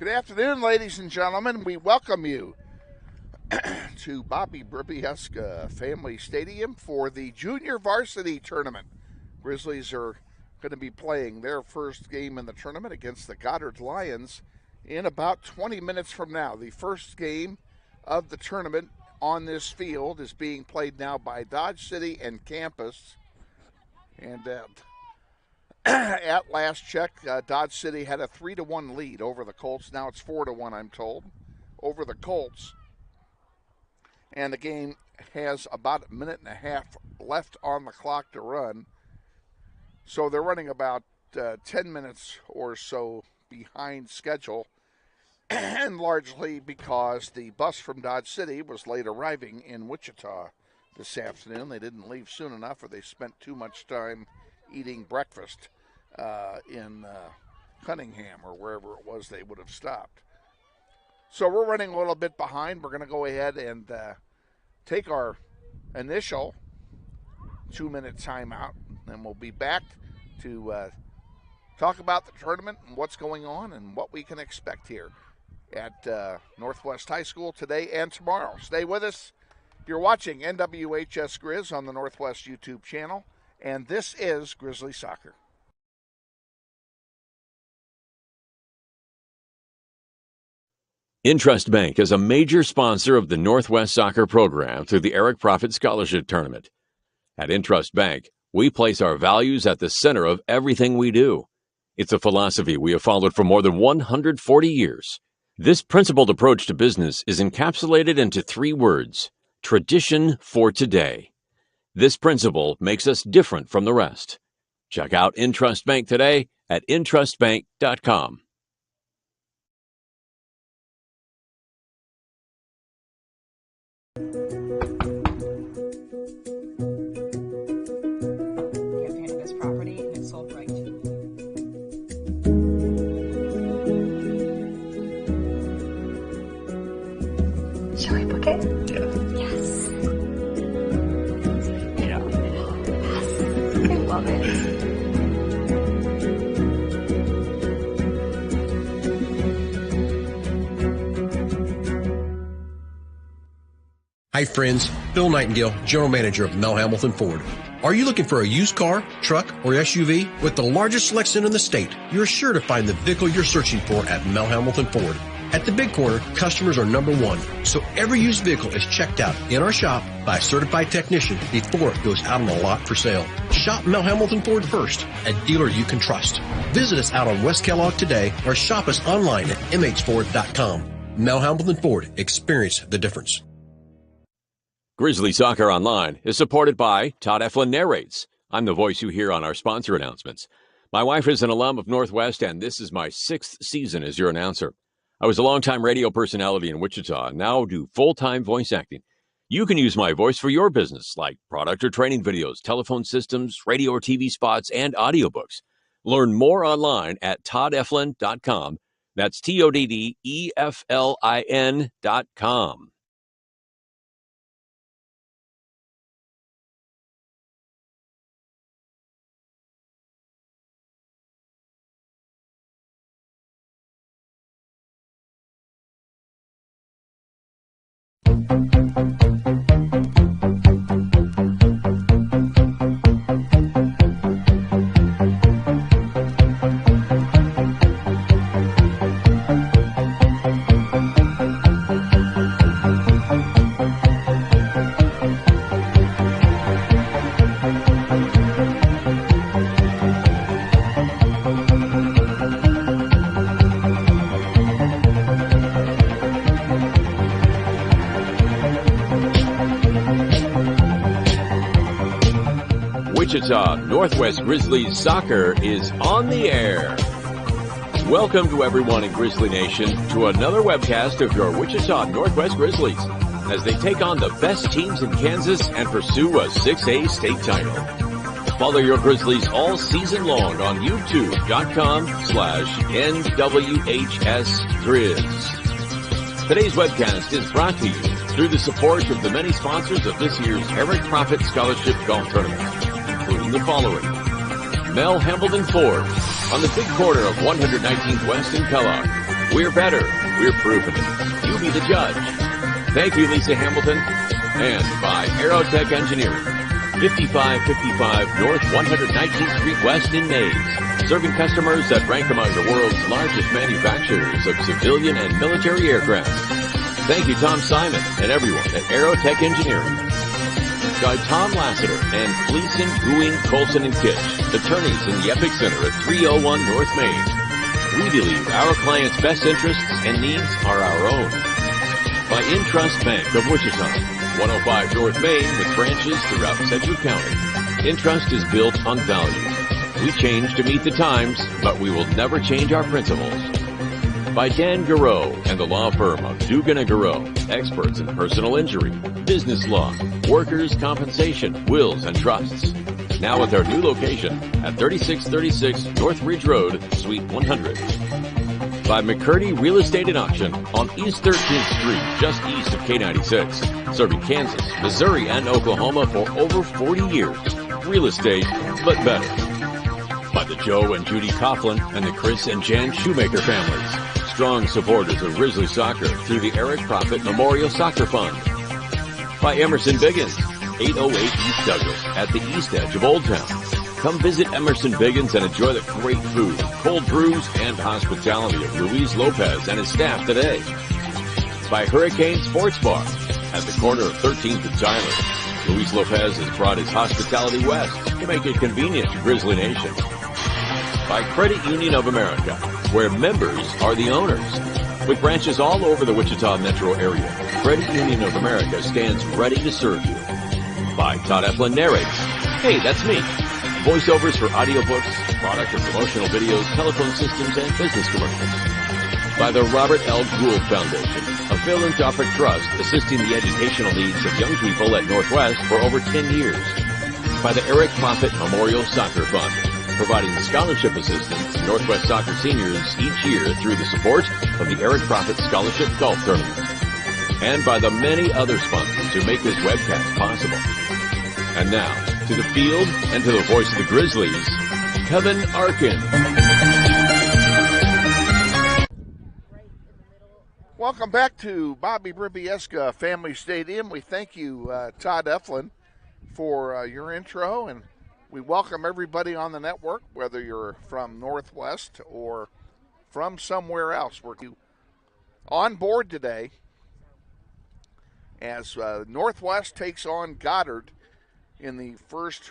Good afternoon, ladies and gentlemen. We welcome you to Bobby Brubieska Family Stadium for the Junior Varsity Tournament. Grizzlies are going to be playing their first game in the tournament against the Goddard Lions in about 20 minutes from now. The first game of the tournament on this field is being played now by Dodge City and Campus. And at last check, Dodge City had a 3-1 lead over the Colts. Now it's 4-1, I'm told, over the Colts. And the game has about a minute and a half left on the clock to run. So they're running about 10 minutes or so behind schedule, and largely because the bus from Dodge City was late arriving in Wichita this afternoon. They didn't leave soon enough, or they spent too much time eating breakfast in Cunningham or wherever it was they would have stopped. So we're running a little bit behind. We're going to go ahead and take our initial 2-minute timeout, and we'll be back to talk about the tournament and what's going on and what we can expect here at Northwest High School today and tomorrow. Stay with us. You're watching NWHS Grizz on the Northwest YouTube channel, and this is Grizzly Soccer. Intrust Bank is a major sponsor of the Northwest Soccer program through the Eric Profit Scholarship Tournament. At Intrust Bank, we place our values at the center of everything we do. It's a philosophy we have followed for more than 140 years. This principled approach to business is encapsulated into 3 words: tradition for today. This principle makes us different from the rest. Check out Intrust Bank today at intrustbank.com. Shall we book it? Yeah. Yes. Yeah. Yes. I love it. Hi friends, Bill Nightingale, General Manager of Mel Hamilton Ford. Are you looking for a used car, truck, or SUV? With the largest selection in the state, you're sure to find the vehicle you're searching for at Mel Hamilton Ford. At the Big Corner, customers are number one, so every used vehicle is checked out in our shop by a certified technician before it goes out on the lot for sale. Shop Mel Hamilton Ford first, a dealer you can trust. Visit us out on West Kellogg today or shop us online at mhford.com. Mel Hamilton Ford, experience the difference. Grizzly Soccer Online is supported by Todd Eflin Narrates. I'm the voice you hear on our sponsor announcements. My wife is an alum of Northwest, and this is my 6th season as your announcer. I was a longtime radio personality in Wichita and now do full-time voice acting. You can use my voice for your business, like product or training videos, telephone systems, radio or TV spots, and audiobooks. Learn more online at toddeflin.com. That's TODDEFLIN.com. Wichita Northwest Grizzlies Soccer is on the air. Welcome to everyone in Grizzly Nation to another webcast of your Wichita Northwest Grizzlies as they take on the best teams in Kansas and pursue a 6A state title. Follow your Grizzlies all season long on youtube.com/NWHSGrizz. Today's webcast is brought to you through the support of the many sponsors of this year's Eric Profit Scholarship Golf Tournament, including the following: Mel Hamilton Ford on the big corner of 119th West in Kellogg, We're better. We're proving it. You be the judge. Thank you, Lisa Hamilton. And by Aerotech Engineering, 5555 North 119th Street West in Mays, serving customers that rank among the world's largest manufacturers of civilian and military aircraft. Thank you, Tom Simon, and everyone at Aerotech Engineering. By Tom Lassiter and Gleason, Gooing, Colson, and Kitch, attorneys in the Epic Center at 301 North Main. We believe our clients' best interests and needs are our own. By Intrust Bank of Wichita, 105 North Main with branches throughout Sedgwick County. Intrust is built on value. We change to meet the times, but we will never change our principles. By Dan Garreau and the law firm of Dugan & Garreau, experts in personal injury, business law, workers' compensation, wills, and trusts. Now with our new location at 3636 North Ridge Road, Suite 100. By McCurdy Real Estate and Auction on East 13th Street, just east of K96, serving Kansas, Missouri, and Oklahoma for over 40 years. Real estate, but better. By the Joe and Judy Coughlin and the Chris and Jan Shoemaker families. Strong supporters of Grizzly Soccer through the Eric Profit Memorial Soccer Fund. By Emerson Biggins, 808 East Douglas at the east edge of Old Town. Come visit Emerson Biggins and enjoy the great food, cold brews, and hospitality of Luis Lopez and his staff today. By Hurricane Sports Bar at the corner of 13th and Tyler. Luis Lopez has brought his hospitality west to make it convenient to Grizzly Nation. By Credit Union of America, where members are the owners. With branches all over the Wichita metro area, Credit Union of America stands ready to serve you. By Todd Eflin narrates, hey, that's me. Voiceovers for audiobooks, product and promotional videos, telephone systems, and business commercials. By the Robert L. Gould Foundation, a philanthropic trust assisting the educational needs of young people at Northwest for over 10 years. By the Eric Profit Memorial Soccer Fund, providing scholarship assistance to Northwest soccer seniors each year through the support of the Eric Profit Scholarship Golf Tournament. And by the many other sponsors who make this webcast possible. And now, to the field and to the voice of the Grizzlies, Kevin Arkin. Welcome back to Bobby Bribieska Family Stadium. We thank you, Todd Eflin, for your intro, and we welcome everybody on the network, whether you're from Northwest or from somewhere else. We're on board today as Northwest takes on Goddard in the first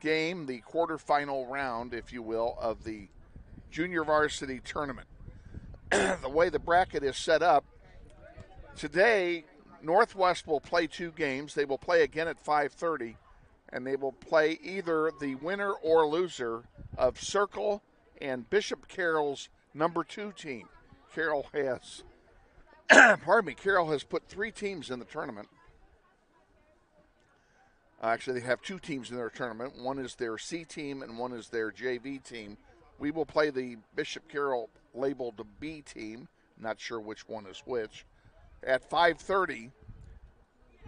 game, the quarterfinal round, if you will, of the junior varsity tournament. The way the bracket is set up, today Northwest will play two games. They will play again at 5:30. And they will play either the winner or loser of Circle and Bishop Carroll's number 2 team. Carroll has, Carroll has put 3 teams in the tournament. Actually, they have 2 teams in their tournament. One is their C team and one is their JV team. We will play the Bishop Carroll labeled the B team. Not sure which one is which. At 5:30,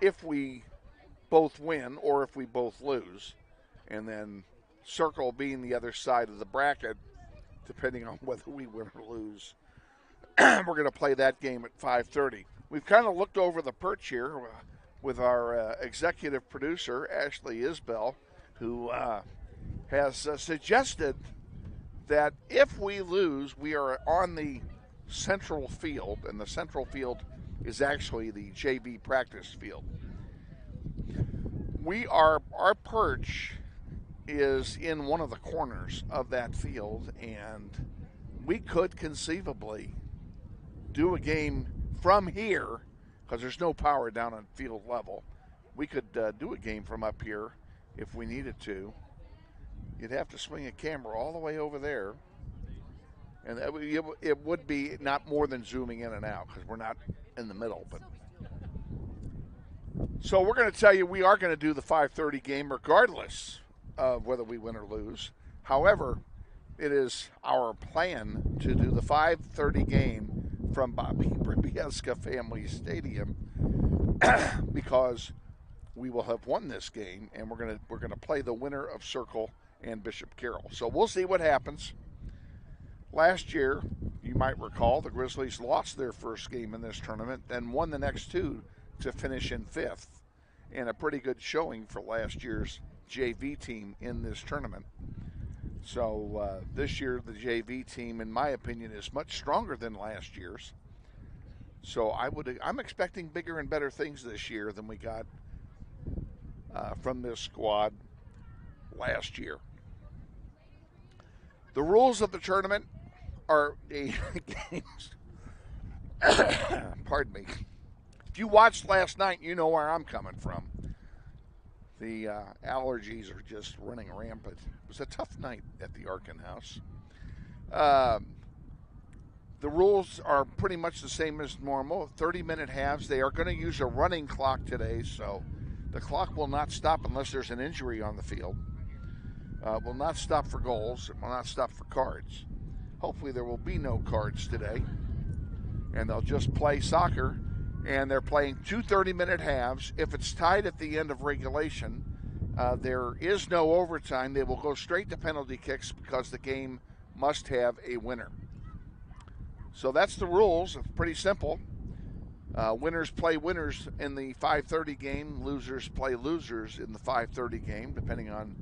if we both win or if we both lose, and then Circle being the other side of the bracket, depending on whether we win or lose. We're going to play that game at 5:30. We've kind of looked over the perch here with our executive producer, Ashley Isbell, who has suggested that if we lose, we are on the central field, and the central field is actually the JV practice field. Our perch is in one of the corners of that field, and we could conceivably do a game from here because there's no power down on field level. We could do a game from up here if we needed to. You'd have to swing a camera all the way over there, and it would be not more than zooming in and out because we're not in the middle, but. So we're going to tell you we are going to do the 5:30 game regardless of whether we win or lose. However, it is our plan to do the 5:30 game from Bobby Bribieska Family Stadium because we will have won this game, and we're going to play the winner of Circle and Bishop Carroll. So we'll see what happens. Last year, You might recall the Grizzlies lost their first game in this tournament, then won the next two to finish in 5th, and a pretty good showing for last year's JV team in this tournament. So this year the JV team, in my opinion, is much stronger than last year's. So I'm expecting bigger and better things this year than we got from this squad last year. The rules of the tournament are a games. Pardon me. If you watched last night, you know where I'm coming from. The allergies are just running rampant. It was a tough night at the Arkin house. The rules are pretty much the same as normal. 30-minute halves. They are going to use a running clock today, so the clock will not stop unless there's an injury on the field. Will not stop for goals. It will not stop for cards. Hopefully there will be no cards today. And they'll just play soccer. And they're playing 2 30-minute halves. If it's tied at the end of regulation, there is no overtime. They will go straight to penalty kicks because the game must have a winner. So that's the rules. It's pretty simple. Winners play winners in the 5:30 game. Losers play losers in the 5:30 game, depending on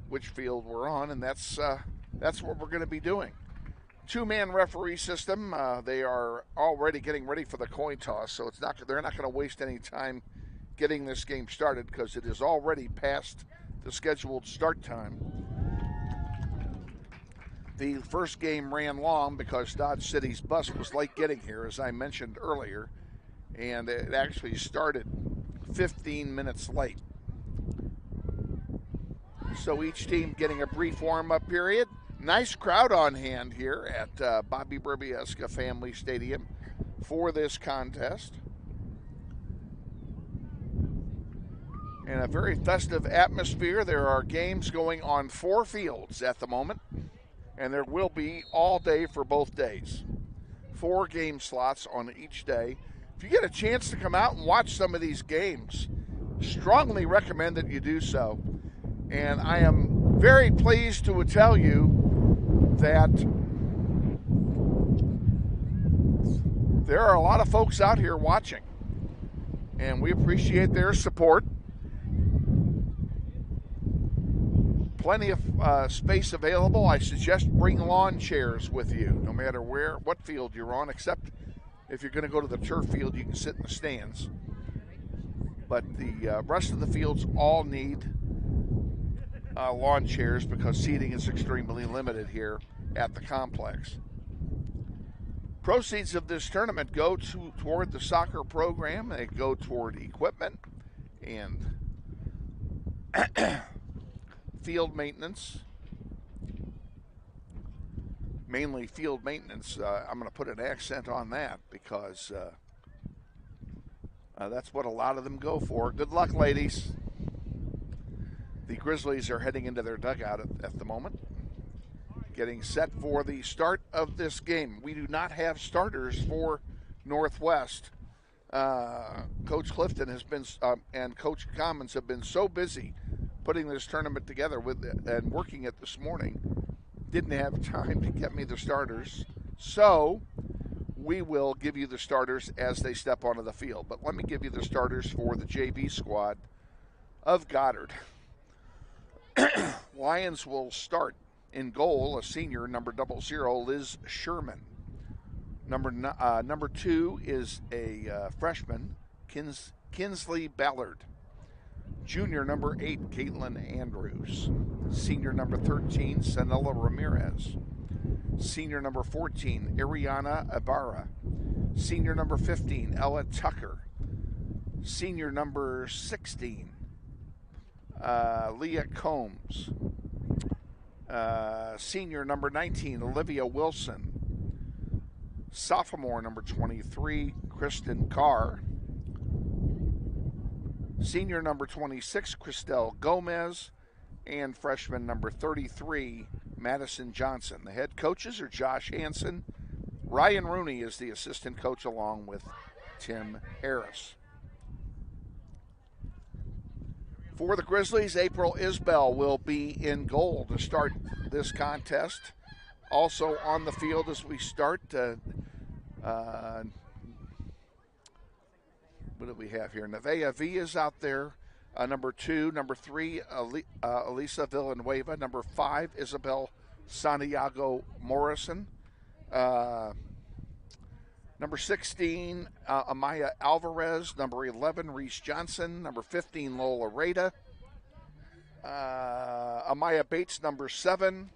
which field we're on. And that's what we're going to be doing. 2-man referee system. They are already getting ready for the coin toss, so they're not going to waste any time getting this game started because it is already past the scheduled start time. The first game ran long because Dodge City's bus was late getting here, as I mentioned earlier, and it actually started 15 minutes late. So each team getting a brief warm-up period. Nice crowd on hand here at Bobby Berbieska Family Stadium for this contest. In a very festive atmosphere, there are games going on 4 fields at the moment, and there will be all day for both days. 4 game slots on each day. If you get a chance to come out and watch some of these games, strongly recommend that you do so. And I am very pleased to tell you that there are a lot of folks out here watching, and we appreciate their support. Plenty of space available. I suggest bring lawn chairs with you, no matter what field you're on, except if you're going to go to the turf field, you can sit in the stands. But the rest of the fields all need lawn chairs because seating is extremely limited here at the complex. Proceeds of this tournament go toward the soccer program. They go toward equipment and field maintenance, mainly field maintenance. I'm going to put an accent on that because that's what a lot of them go for. Good luck, ladies. The Grizzlies are heading into their dugout at the moment, getting set for the start of this game. We do not have starters for Northwest. Coach Clifton has been and Coach Commons have been so busy putting this tournament together and working it this morning, didn't have time to get me the starters. So we will give you the starters as they step onto the field. But let me give you the starters for the JV squad of Goddard. Lions will start in goal, a senior, number 00, Liz Sherman. Number 2 is a freshman, Kinsley Ballard. Junior, number 8, Caitlin Andrews. Senior, number 13, Sanella Ramirez. Senior, number 14, Ariana Ibarra. Senior, number 15, Ella Tucker. Senior, number 16, Leah Combs. Senior, number 19, Olivia Wilson. Sophomore, number 23, Kristen Carr. Senior, number 26, Christelle Gomez. And freshman, number 33, Madison Johnson. The head coaches are Josh Hansen. Ryan Rooney is the assistant coach along with Tim Harris. For the Grizzlies, April Isbell will be in goal to start this contest. also on the field as we start. What do we have here? Nevaeh V is out there. Number 2, number 3, Elisa Villanueva. Number 5, Isabel Santiago Morrison. Number 16, Amaya Alvarez. Number 11, Reese Johnson. Number 15, Lola Rada. Amaya Bates, number 7.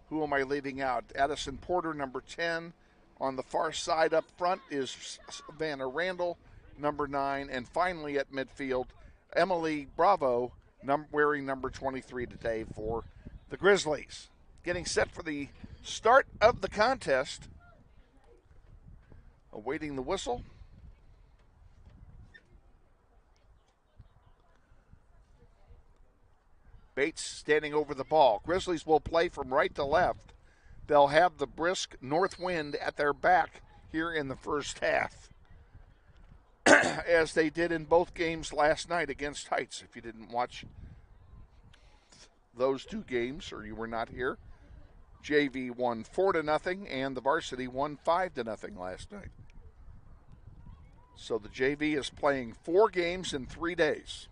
Who am I leaving out? Addison Porter, number 10. On the far side up front is Savannah Randall, number 9. And finally at midfield, Emily Bravo, wearing number 23 today for the Grizzlies. Getting set for the start of the contest. Awaiting the whistle. Bates standing over the ball. Grizzlies will play from right to left. They'll have the brisk north wind at their back here in the first half, as they did in both games last night against Heights. If you didn't watch those two games or you were not here, JV won 4-0 and the varsity won 5-0 last night. So the JV is playing 4 games in 3 days.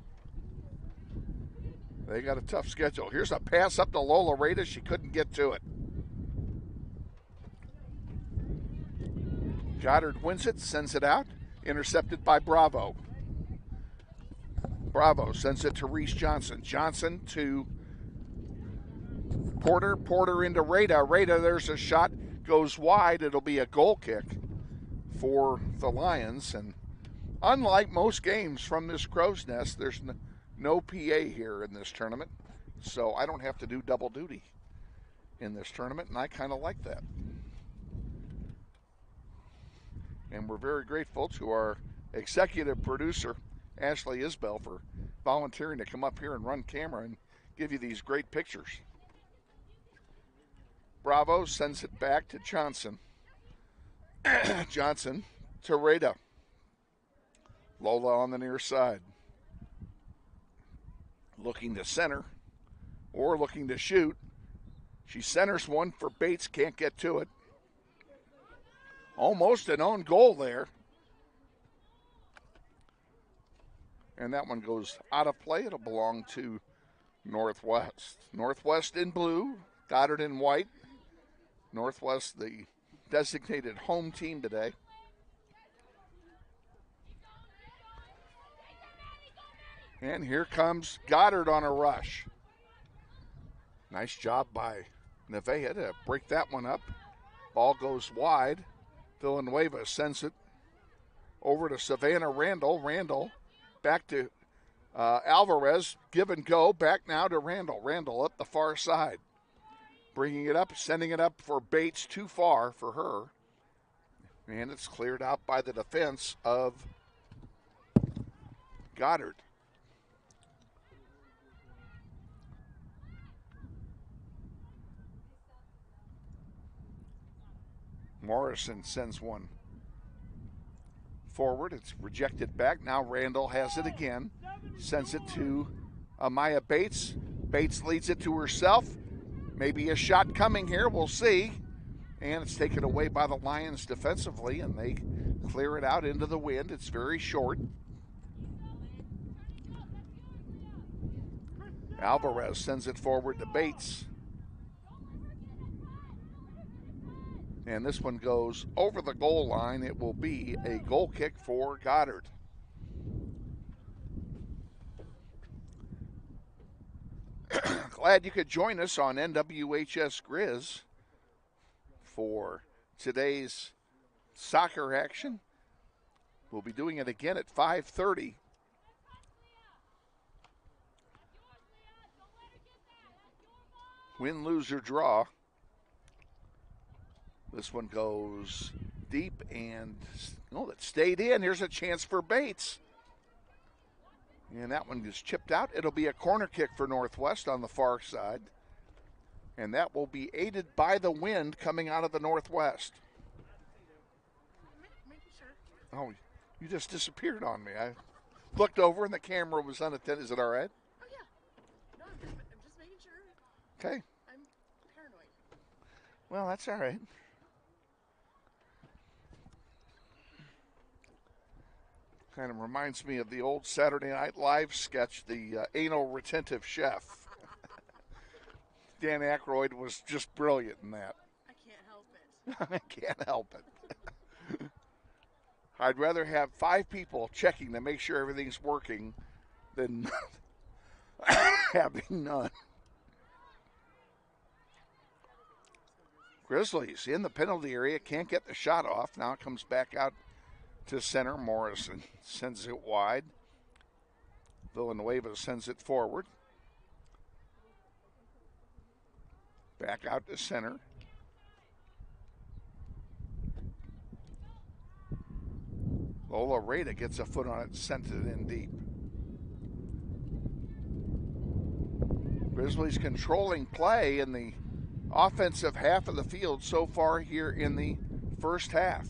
They got a tough schedule. Here's a pass up to Lola Rada. She couldn't get to it. Goddard wins it, sends it out. Intercepted by Bravo. Bravo sends it to Reese Johnson. Johnson to Porter. Porter into Rada. Rada, there's a shot. Goes wide. It'll be a goal kick for the Lions. And unlike most games from this Crow's Nest, there's no PA here in this tournament. So I don't have to do double duty in this tournament, and I kind of like that. And we're very grateful to our executive producer, Ashley Isbell, for volunteering to come up here and run camera and give you these great pictures. Bravo sends it back to Johnson. Johnson to Rada. Lola on the near side. Looking to center or looking to shoot. She centers one for Bates, can't get to it. Almost an own goal there. And that one goes out of play. It'll belong to Northwest. Northwest in blue, Goddard in white. Northwest, the designated home team today. And here comes Goddard on a rush. Nice job by Nevaeh to break that one up. Ball goes wide. Villanueva sends it over to Savannah Randall. Randall back to Alvarez. Give and go. Back now to Randall. Randall up the far side. Bringing it up, sending it up for Bates. Too far for her. And it's cleared out by the defense of Goddard. Morrison sends one forward. It's rejected back. Now Randall has it again. Sends it to Amaya Bates. Bates leads it to herself. Maybe a shot coming here. We'll see. And it's taken away by the Lions defensively, and they clear it out into the wind. It's very short. Alvarez sends it forward to Bates. And this one goes over the goal line. It will be a goal kick for Goddard. Glad you could join us on NWHS Grizz for today's soccer action. We'll be doing it again at 5:30. Win, lose, or draw. This one goes deep and, it stayed in. Here's a chance for Bates. And that one is chipped out. It'll be a corner kick for Northwest on the far side. And that will be aided by the wind coming out of the Northwest. Oh, you just disappeared on me. I looked over and the camera was unattended. Is it all right? Oh, yeah. No, I'm just making sure. Okay. I'm paranoid. Well, that's all right. Kind of reminds me of the old Saturday Night Live sketch, the anal retentive chef. Dan Aykroyd was just brilliant in that. I can't help it. I can't help it. I'd rather have 5 people checking to make sure everything's working than having none. Grizzlies in the penalty area, can't get the shot off. Now it comes back out to center. Morrison sends it wide. Villanueva sends it forward. Back out to center. Lola Rada gets a foot on it, sent it in deep. Grizzlies controlling play in the offensive half of the field so far here in the first half.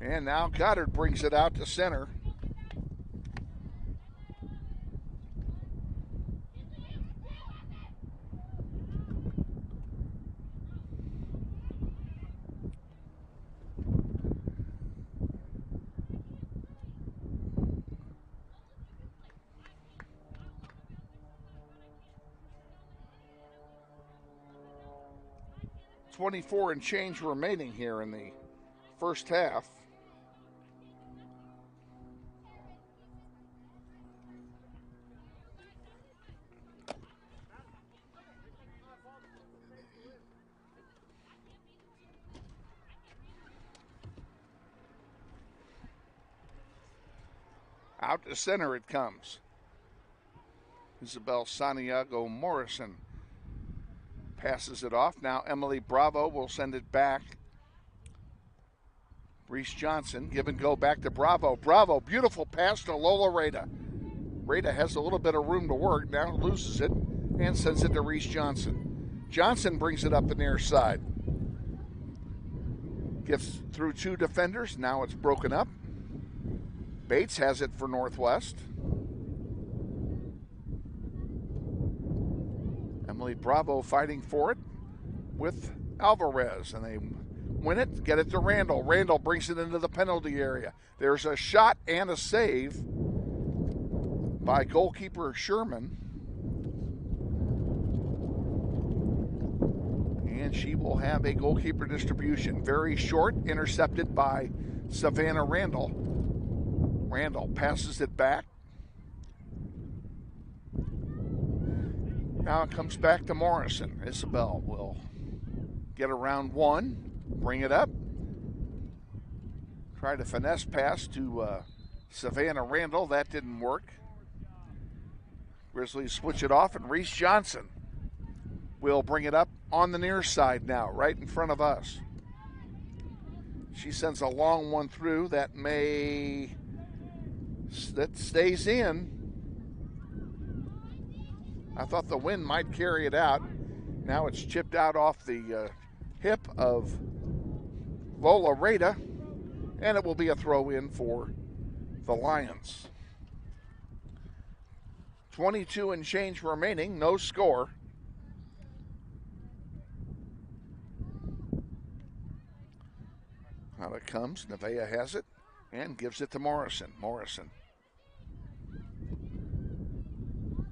And now Goddard brings it out to center. .24 and change remaining here in the first half. Out to center it comes. Isbell Santiago Morrison passes it off. Now Emily Bravo will send it back. Reese Johnson, give and go back to Bravo. Bravo, beautiful pass to Lola Rada. Rada has a little bit of room to work. Now loses it and sends it to Reese Johnson. Johnson brings it up the near side. Gets through 2 defenders. Now it's broken up. Bates has it for Northwest. Emily Bravo fighting for it with Alvarez, and they win it, get it to Randall. Randall brings it into the penalty area. There's a shot and a save by goalkeeper Sherman. And she will have a goalkeeper distribution. Very short, intercepted by Savannah Randall. Randall passes it back. Now it comes back to Morrison. Isbell will get around 1, bring it up. Try to finesse pass to Savannah Randall. That didn't work. Grizzlies switch it off, and Reese Johnson will bring it up on the near side now, right in front of us. She sends a long one through that stays in. I thought the wind might carry it out. Now it's chipped out off the hip of Lola Rada, and it will be a throw in for the Lions. 22 and change remaining, no score. Out it comes. Nevaeh has it and gives it to Morrison. Morrison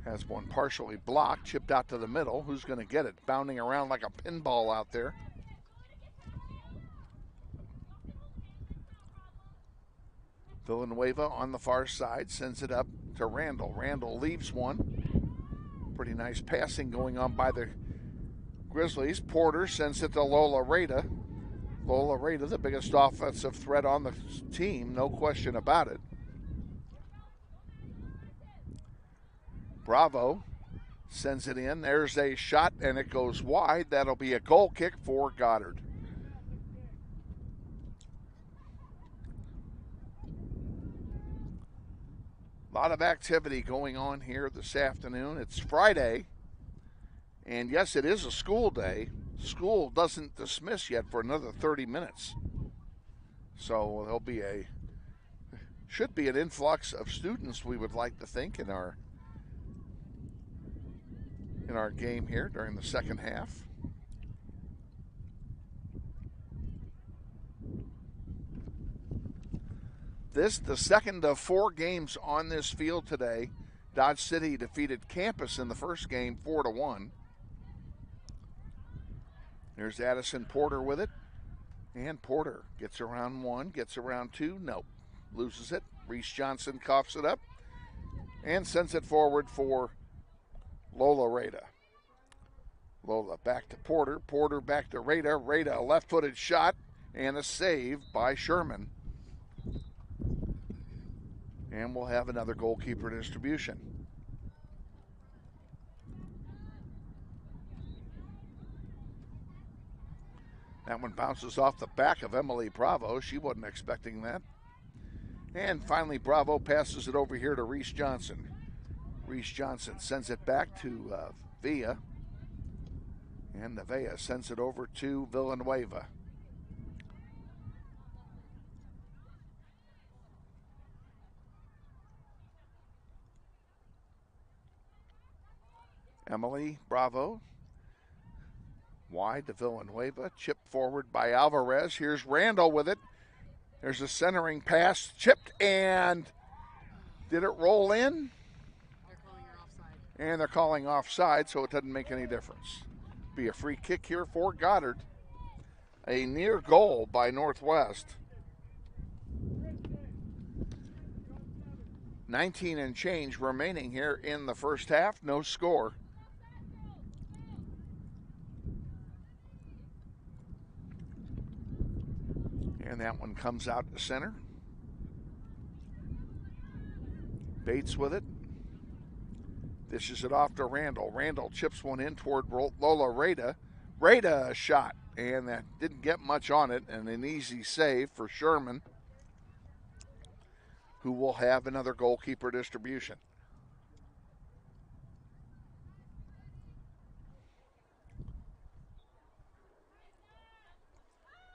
has one partially blocked, chipped out to the middle. Who's going to get it? Bounding around like a pinball out there. Villanueva on the far side sends it up to Randall. Randall leaves one. Pretty nice passing going on by the Grizzlies. Porter sends it to Lola Rada. Lola Rada, the biggest offensive threat on the team, no question about it. Bravo sends it in. There's a shot, and it goes wide. That'll be a goal kick for Goddard. A lot of activity going on here this afternoon. It's Friday, and yes, it is a school day. School doesn't dismiss yet for another 30 minutes. So there'll be a should be an influx of students, we would like to think, in our game here during the second half. This, the second of 4 games on this field today. Dodge City defeated Campus in the first game 4-1. There's Addison Porter with it. And Porter gets around 1, gets around 2, nope, loses it. Reese Johnson coughs it up and sends it forward for Lola Rada. Lola back to Porter, Porter back to Rada. Rada, a left-footed shot and a save by Sherman. And we'll have another goalkeeper distribution. That one bounces off the back of Emily Bravo. She wasn't expecting that. And finally, Bravo passes it over here to Reese Johnson. Reese Johnson sends it back to Villa. And Nevea sends it over to Villanueva. Emily Bravo. Wide to Villanueva. Chipped forward by Alvarez. Here's Randall with it. There's a centering pass. Chipped and did it roll in? They're calling her offside. And they're calling offside, so it doesn't make any difference. Be a free kick here for Goddard. A near goal by Northwest. 19 and change remaining here in the first half. No score. And that one comes out to center. Bates with it. Dishes it off to Randall. Randall chips one in toward Lola Rada. Rada a shot, and that didn't get much on it, and an easy save for Sherman, who will have another goalkeeper distribution.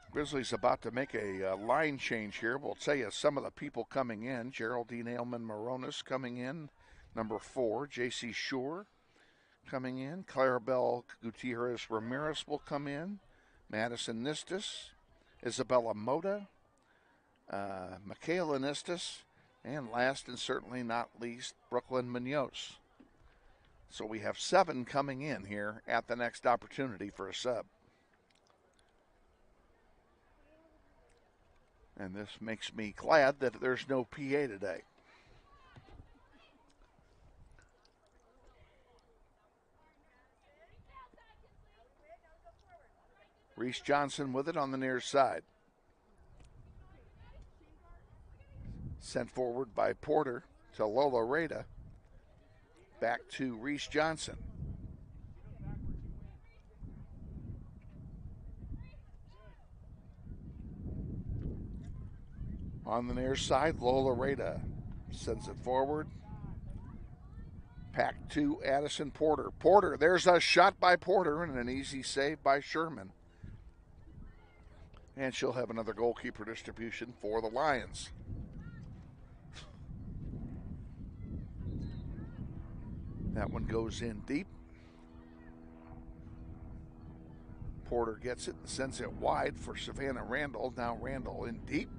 Grizzlies about to make a line change here. We'll tell you some of the people coming in. Geraldine Ailman Moronis coming in. Number 4, J.C. Shore coming in. Clarabelle Gutierrez Ramirez will come in. Madison Nistis. Isabella Mota. Michaela Nistis. And last and certainly not least, Brooklyn Munoz. So we have 7 coming in here at the next opportunity for a sub. And this makes me glad that there's no PA today. Reese Johnson with it on the near side. Sent forward by Porter to Lola Rada. Back to Reese Johnson. On the near side, Lola Rada sends it forward. Back to Addison Porter. Porter, there's a shot by Porter and an easy save by Sherman. And she'll have another goalkeeper distribution for the Lions. That one goes in deep. Porter gets it and sends it wide for Savannah Randall. Now Randall in deep.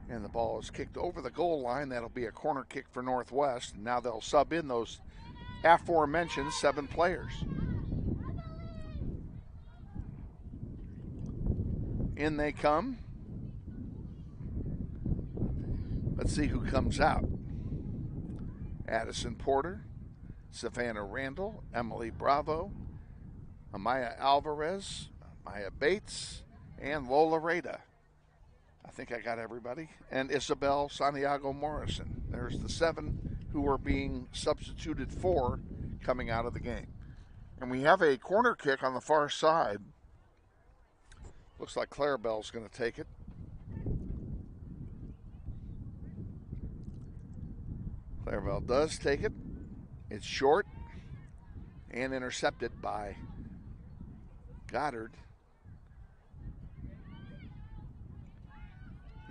And the ball is kicked over the goal line. That'll be a corner kick for Northwest. And now they'll sub in those aforementioned 7 players. In they come. Let's see who comes out. Addison Porter, Savannah Randall, Emily Bravo, Amaya Alvarez, Maya Bates, and Lola Rada. I think I got everybody. And Isabel Santiago Morrison. There's the 7 who are being substituted for coming out of the game. And we have a corner kick on the far side. Looks like Clarabelle's going to take it. Clarabelle does take it. It's short and intercepted by Goddard.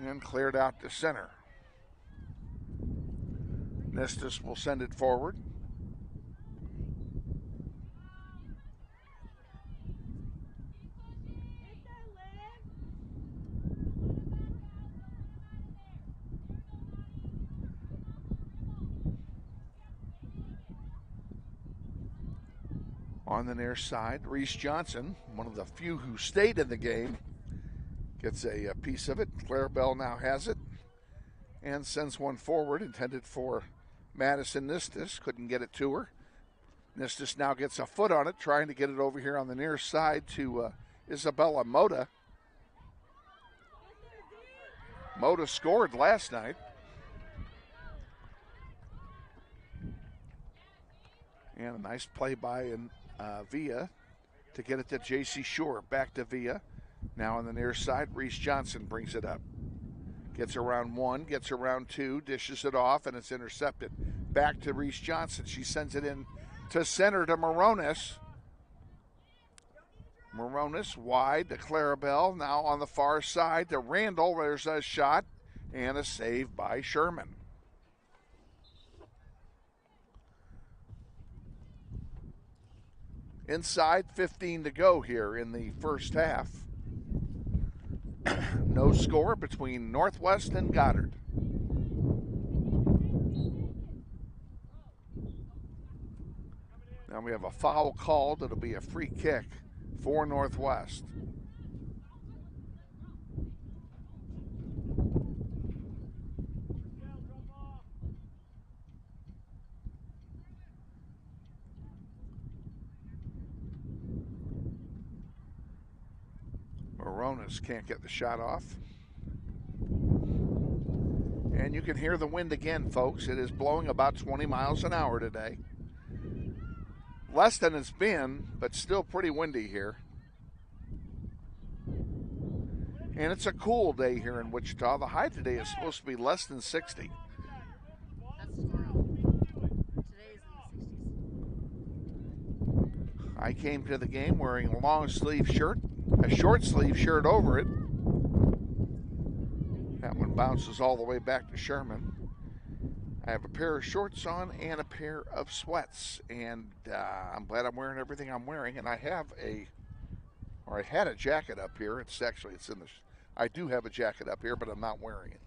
And cleared out to center. Nistus will send it forward. On the near side, Reese Johnson, one of the few who stayed in the game, gets a piece of it. Clarabelle now has it and sends one forward, intended for Madison Nistus. Couldn't get it to her. Nistus now gets a foot on it, trying to get it over here on the near side to Isabella Moda. Moda scored last night. And a nice play by Villa to get it to J.C. Shore. Back to Villa. Now on the near side, Reese Johnson brings it up. Gets around one, gets around two, dishes it off, and it's intercepted. Back to Reese Johnson. She sends it in to center to Moronis. Moronis wide to Clarabelle. Now on the far side to Randall. There's a shot and a save by Sherman. Inside 15 to go here in the first half. No score between Northwest and Goddard. Now we have a foul called. It'll be a free kick for Northwest. Moronis can't get the shot off. And you can hear the wind again, folks. It is blowing about 20 miles an hour today. Less than it's been, but still pretty windy here. And it's a cool day here in Wichita. The high today is supposed to be less than 60. That's tomorrow. Today is in the 60s. I came to the game wearing a long sleeve shirt, a short sleeve shirt over it. That one bounces all the way back to Sherman. I have a pair of shorts on and a pair of sweats, and I'm glad I'm wearing everything I'm wearing. And I had a jacket up here. I do have a jacket up here, but I'm not wearing it.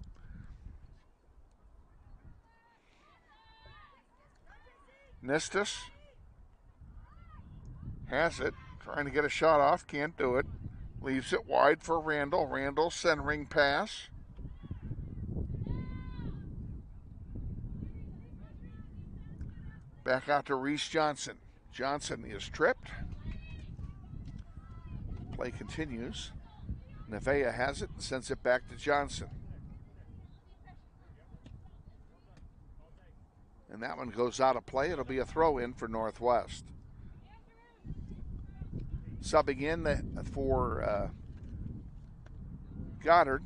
Nistus has it, trying to get a shot off, can't do it. Leaves it wide for Randall. Randall centering pass. Back out to Reese Johnson. Johnson is tripped. Play continues. Nevaeh has it and sends it back to Johnson. And that one goes out of play. It'll be a throw-in for Northwest. Subbing in for Goddard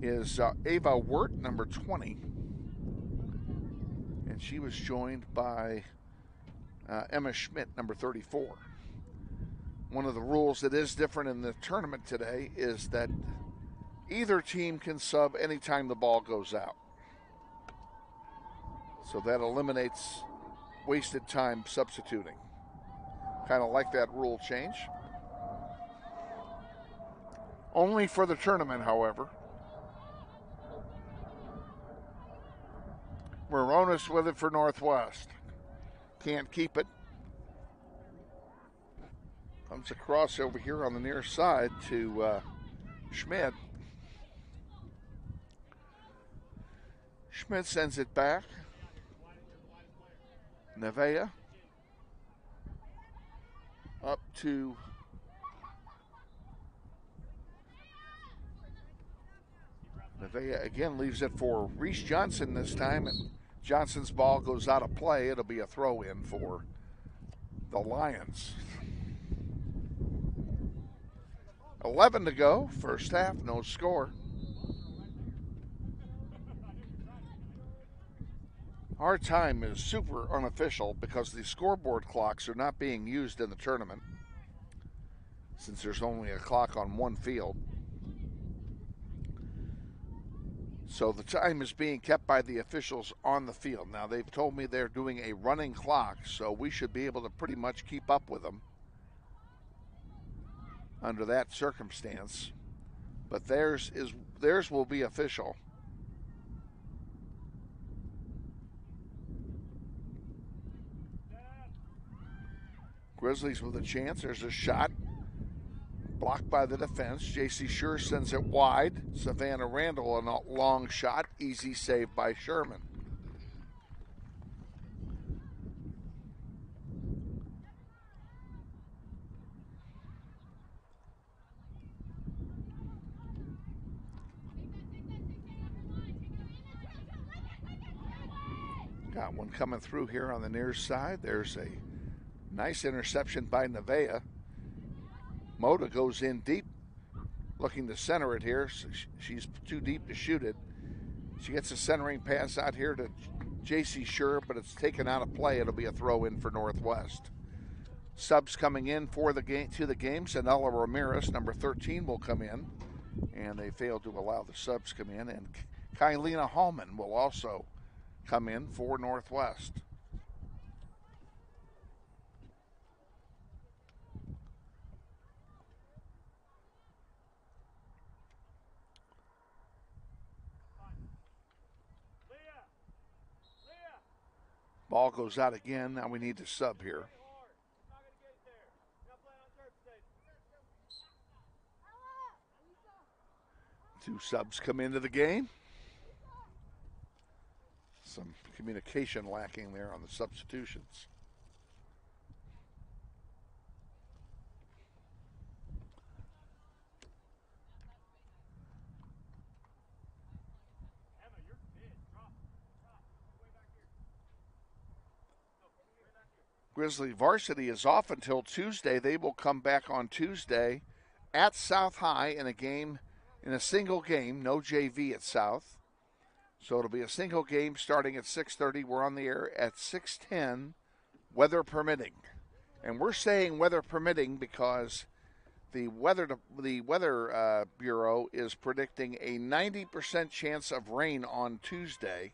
is Ava Wirt, number 20. And she was joined by Emma Schmidt, number 34. One of the rules that is different in the tournament today is that either team can sub anytime the ball goes out. So that eliminates wasted time substituting. Kind of like that rule change. Only for the tournament, however. Moronis with it for Northwest. Can't keep it. Comes across over here on the near side to Schmidt. Schmidt sends it back. Nevaeh. Up to Nevaeh again, leaves it for Reese Johnson this time, and Johnson's ball goes out of play. It'll be a throw-in for the Lions. 11 to go, first half, no score. Our time is super unofficial because the scoreboard clocks are not being used in the tournament since there's only a clock on one field. So the time is being kept by the officials on the field. Now, they've told me they're doing a running clock, so we should be able to pretty much keep up with them under that circumstance. But theirs will be official. Grizzlies with a chance. There's a shot. Blocked by the defense. J.C. Sure sends it wide. Savannah Randall, a long shot. Easy save by Sherman. Got one coming through here on the near side. There's a nice interception by Nevaeh. Moda goes in deep, looking to center it here. So she's too deep to shoot it. She gets a centering pass out here to J.C. Sure, but it's taken out of play. It'll be a throw in for Northwest. Subs coming in for the game to the game. Sanella Ramirez, number 13, will come in, and they failed to allow the subs come in. And Kylena Hallman will also come in for Northwest. Ball goes out again. Now we need to sub here. Two subs come into the game. Some communication lacking there on the substitutions. Grizzly varsity is off until Tuesday. They will come back on Tuesday at South High in a single game, no JV at South. So it'll be a single game starting at 6:30. We're on the air at 6:10, weather permitting. And we're saying weather permitting because the weather Bureau is predicting a 90% chance of rain on Tuesday,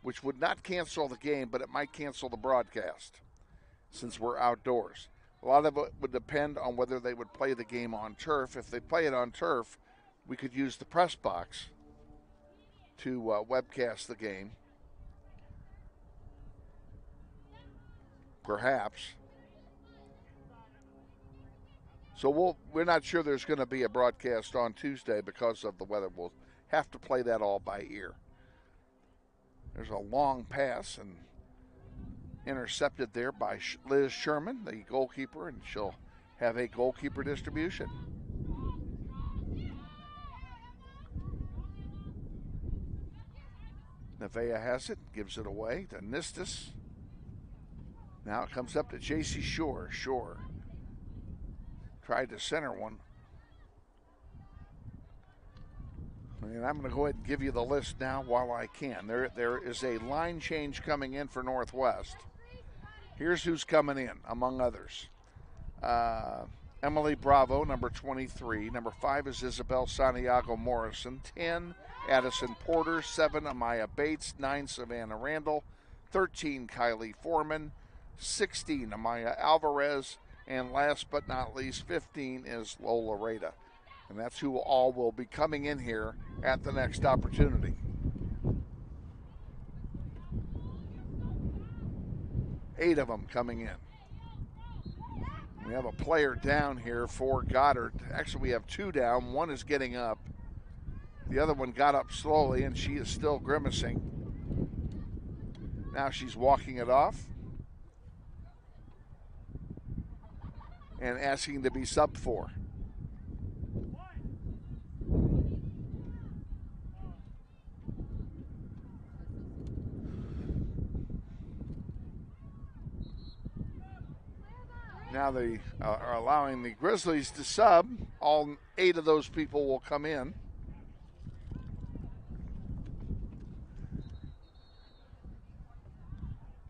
which would not cancel the game, but it might cancel the broadcast since we're outdoors. A lot of it would depend on whether they would play the game on turf. If they play it on turf, we could use the press box to webcast the game. Perhaps. So we're not sure there's going to be a broadcast on Tuesday because of the weather. We'll have to play that all by ear. There's a long pass and intercepted there by Liz Sherman, the goalkeeper, and she'll have a goalkeeper distribution. Nevaeh has it, gives it away to Nistis. Now it comes up to J.C. Shore. Shore tried to center one. And I'm going to go ahead and give you the list now while I can. There is a line change coming in for Northwest. Here's who's coming in, among others. Emily Bravo, number 23. Number 5 is Isabel Santiago Morrison. 10, Addison Porter. 7, Amaya Bates. 9, Savannah Randall. 13, Kylie Foreman. 16, Amaya Alvarez. And last but not least, 15 is Lola Rada. And that's who all will be coming in here at the next opportunity. Eight of them coming in. We have a player down here for Goddard. Actually, we have 2 down. One is getting up. The other one got up slowly, and she is still grimacing. Now she's walking it off and asking to be sub 4. Now they are allowing the Grizzlies to sub. All 8 of those people will come in.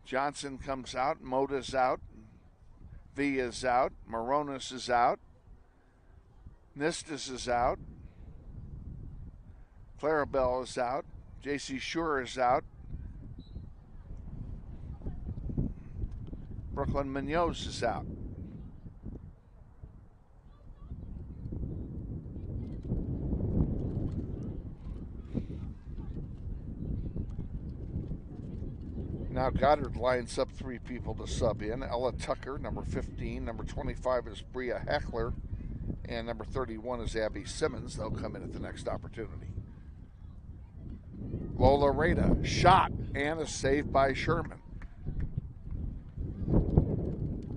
Johnson comes out. Moda's out. V is out. Moronis is out. Nistis is out. Clarabelle is out. J.C. Schur is out. Brooklyn Munoz is out. Now Goddard lines up 3 people to sub in. Ella Tucker, number 15. Number 25 is Bria Heckler. And number 31 is Abby Simmons. They'll come in at the next opportunity. Lola Rada, shot and a save by Sherman.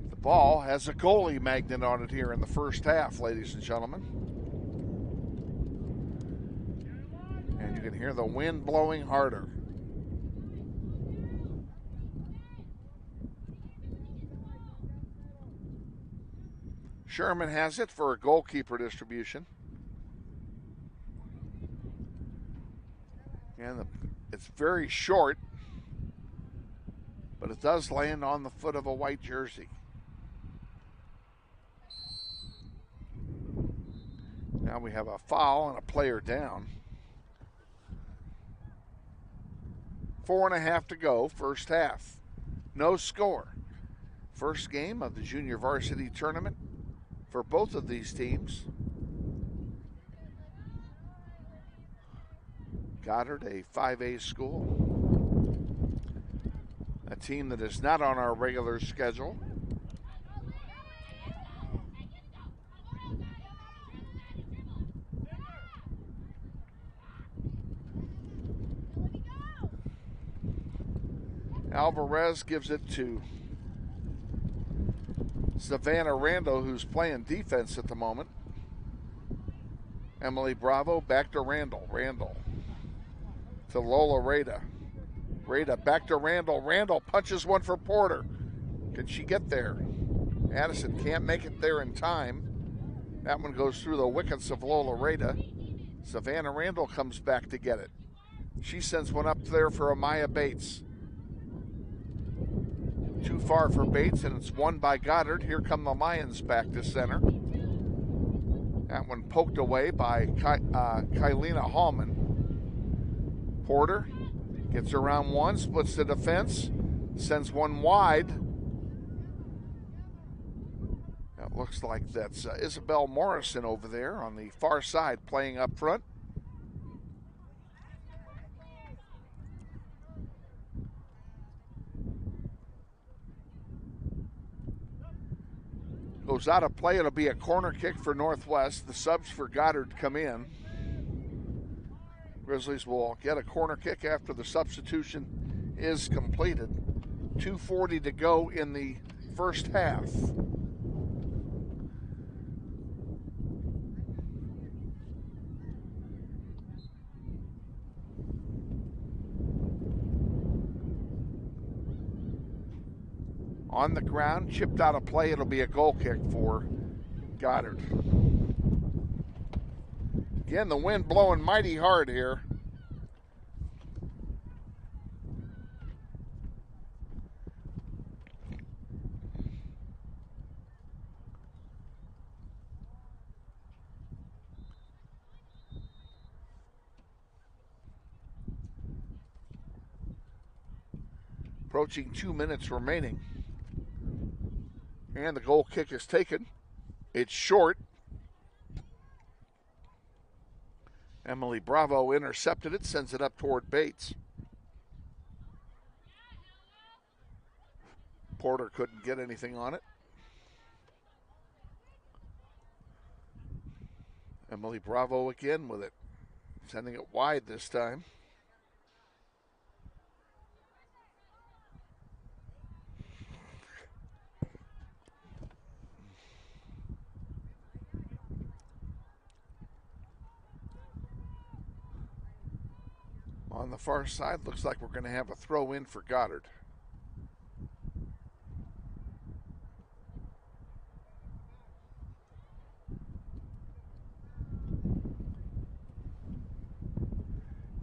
The ball has a goalie magnet on it here in the first half, ladies and gentlemen. And you can hear the wind blowing harder. Sherman has it for a goalkeeper distribution. And it's very short, but it does land on the foot of a white jersey. Now we have a foul and a player down. 4.5 to go, first half. No score. First game of the junior varsity tournament for both of these teams. Goddard, a 5A school. A team that is not on our regular schedule. Alvarez gives it to Savannah Randall, who's playing defense at the moment. Emily Bravo back to Randall. Randall to Lola Rada. Rada back to Randall. Randall punches one for Porter. Can she get there? Addison can't make it there in time. That one goes through the wickets of Lola Rada. Savannah Randall comes back to get it. She sends one up there for Amaya Bates. Too far for Bates, and it's won by Goddard. Here come the Lions back to center. That one poked away by Kylena Hallman. Porter gets around one, splits the defense, sends one wide. That looks like that's Isabel Morrison over there on the far side playing up front. Goes out of play. It'll be a corner kick for Northwest. The subs for Goddard come in. Grizzlies will get a corner kick after the substitution is completed. 2:40 to go in the first half. On the ground, chipped out of play. It'll be a goal kick for Goddard. Again, the wind blowing mighty hard here. Approaching 2 minutes remaining. And the goal kick is taken. It's short. Emily Bravo intercepted it, sends it up toward Bates. Porter couldn't get anything on it. Emily Bravo again with it, sending it wide this time. On the far side, looks like we're going to have a throw in for Goddard.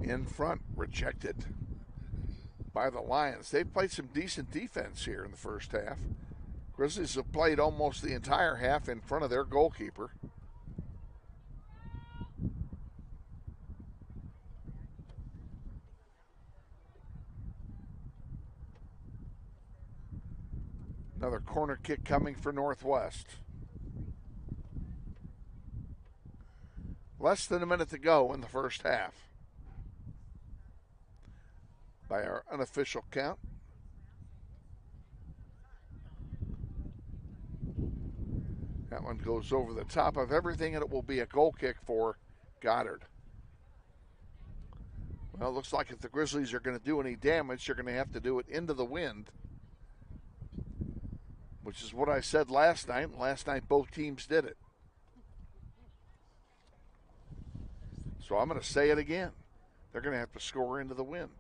In front, rejected by the Lions. They've played some decent defense here in the first half. Grizzlies have played almost the entire half in front of their goalkeeper. Another corner kick coming for Northwest. Less than a minute to go in the first half. By our unofficial count. That one goes over the top of everything, and it will be a goal kick for Goddard. Well, it looks like if the Grizzlies are going to do any damage, they're going to have to do it into the wind, which is what I said last night. Last night, both teams did it. So I'm going to say it again. They're going to have to score into the wind.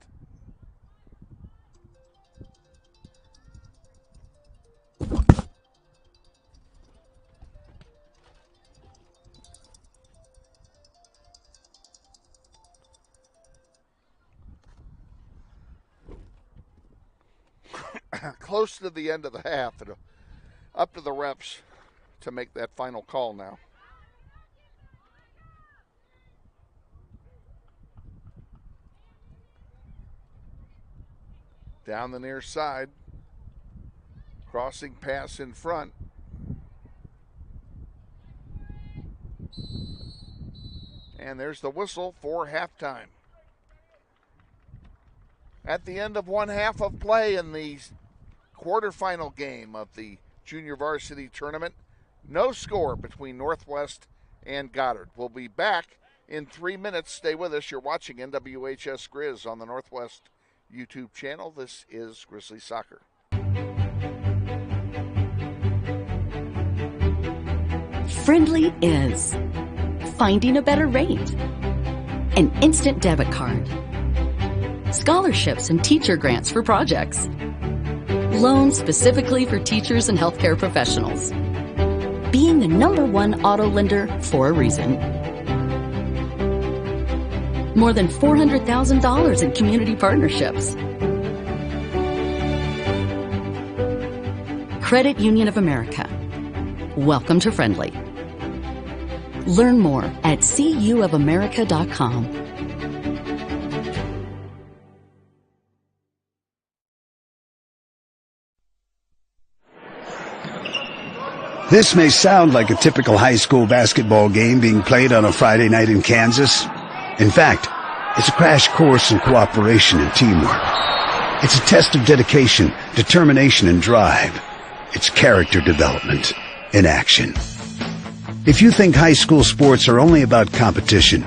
Close to the end of the half, and up to the refs to make that final call now. Down the near side, crossing pass in front. And there's the whistle for halftime. At the end of one half of play in the quarterfinal game of the junior varsity tournament, no score between Northwest and Goddard. We'll be back in 3 minutes. Stay with us. You're watching NWHS Grizz on the Northwest YouTube channel. This is Grizzly Soccer. Friendly is finding a better rate, an instant debit card, scholarships and teacher grants for projects, loans specifically for teachers and healthcare professionals, being the #1 auto lender for a reason, more than $400,000 in community partnerships. Credit Union of America. Welcome to Friendly. Learn more at cuofamerica.com. This may sound like a typical high school basketball game being played on a Friday night in Kansas. In fact, it's a crash course in cooperation and teamwork. It's a test of dedication, determination, and drive. It's character development in action. If you think high school sports are only about competition,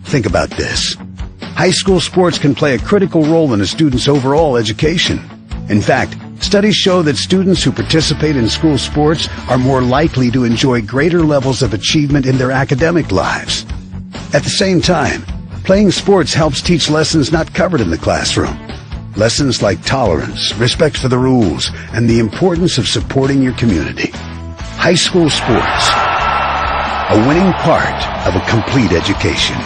think about this. High school sports can play a critical role in a student's overall education. In fact, studies show that students who participate in school sports are more likely to enjoy greater levels of achievement in their academic lives. At the same time, playing sports helps teach lessons not covered in the classroom. Lessons like tolerance, respect for the rules, and the importance of supporting your community. High school sports, a winning part of a complete education.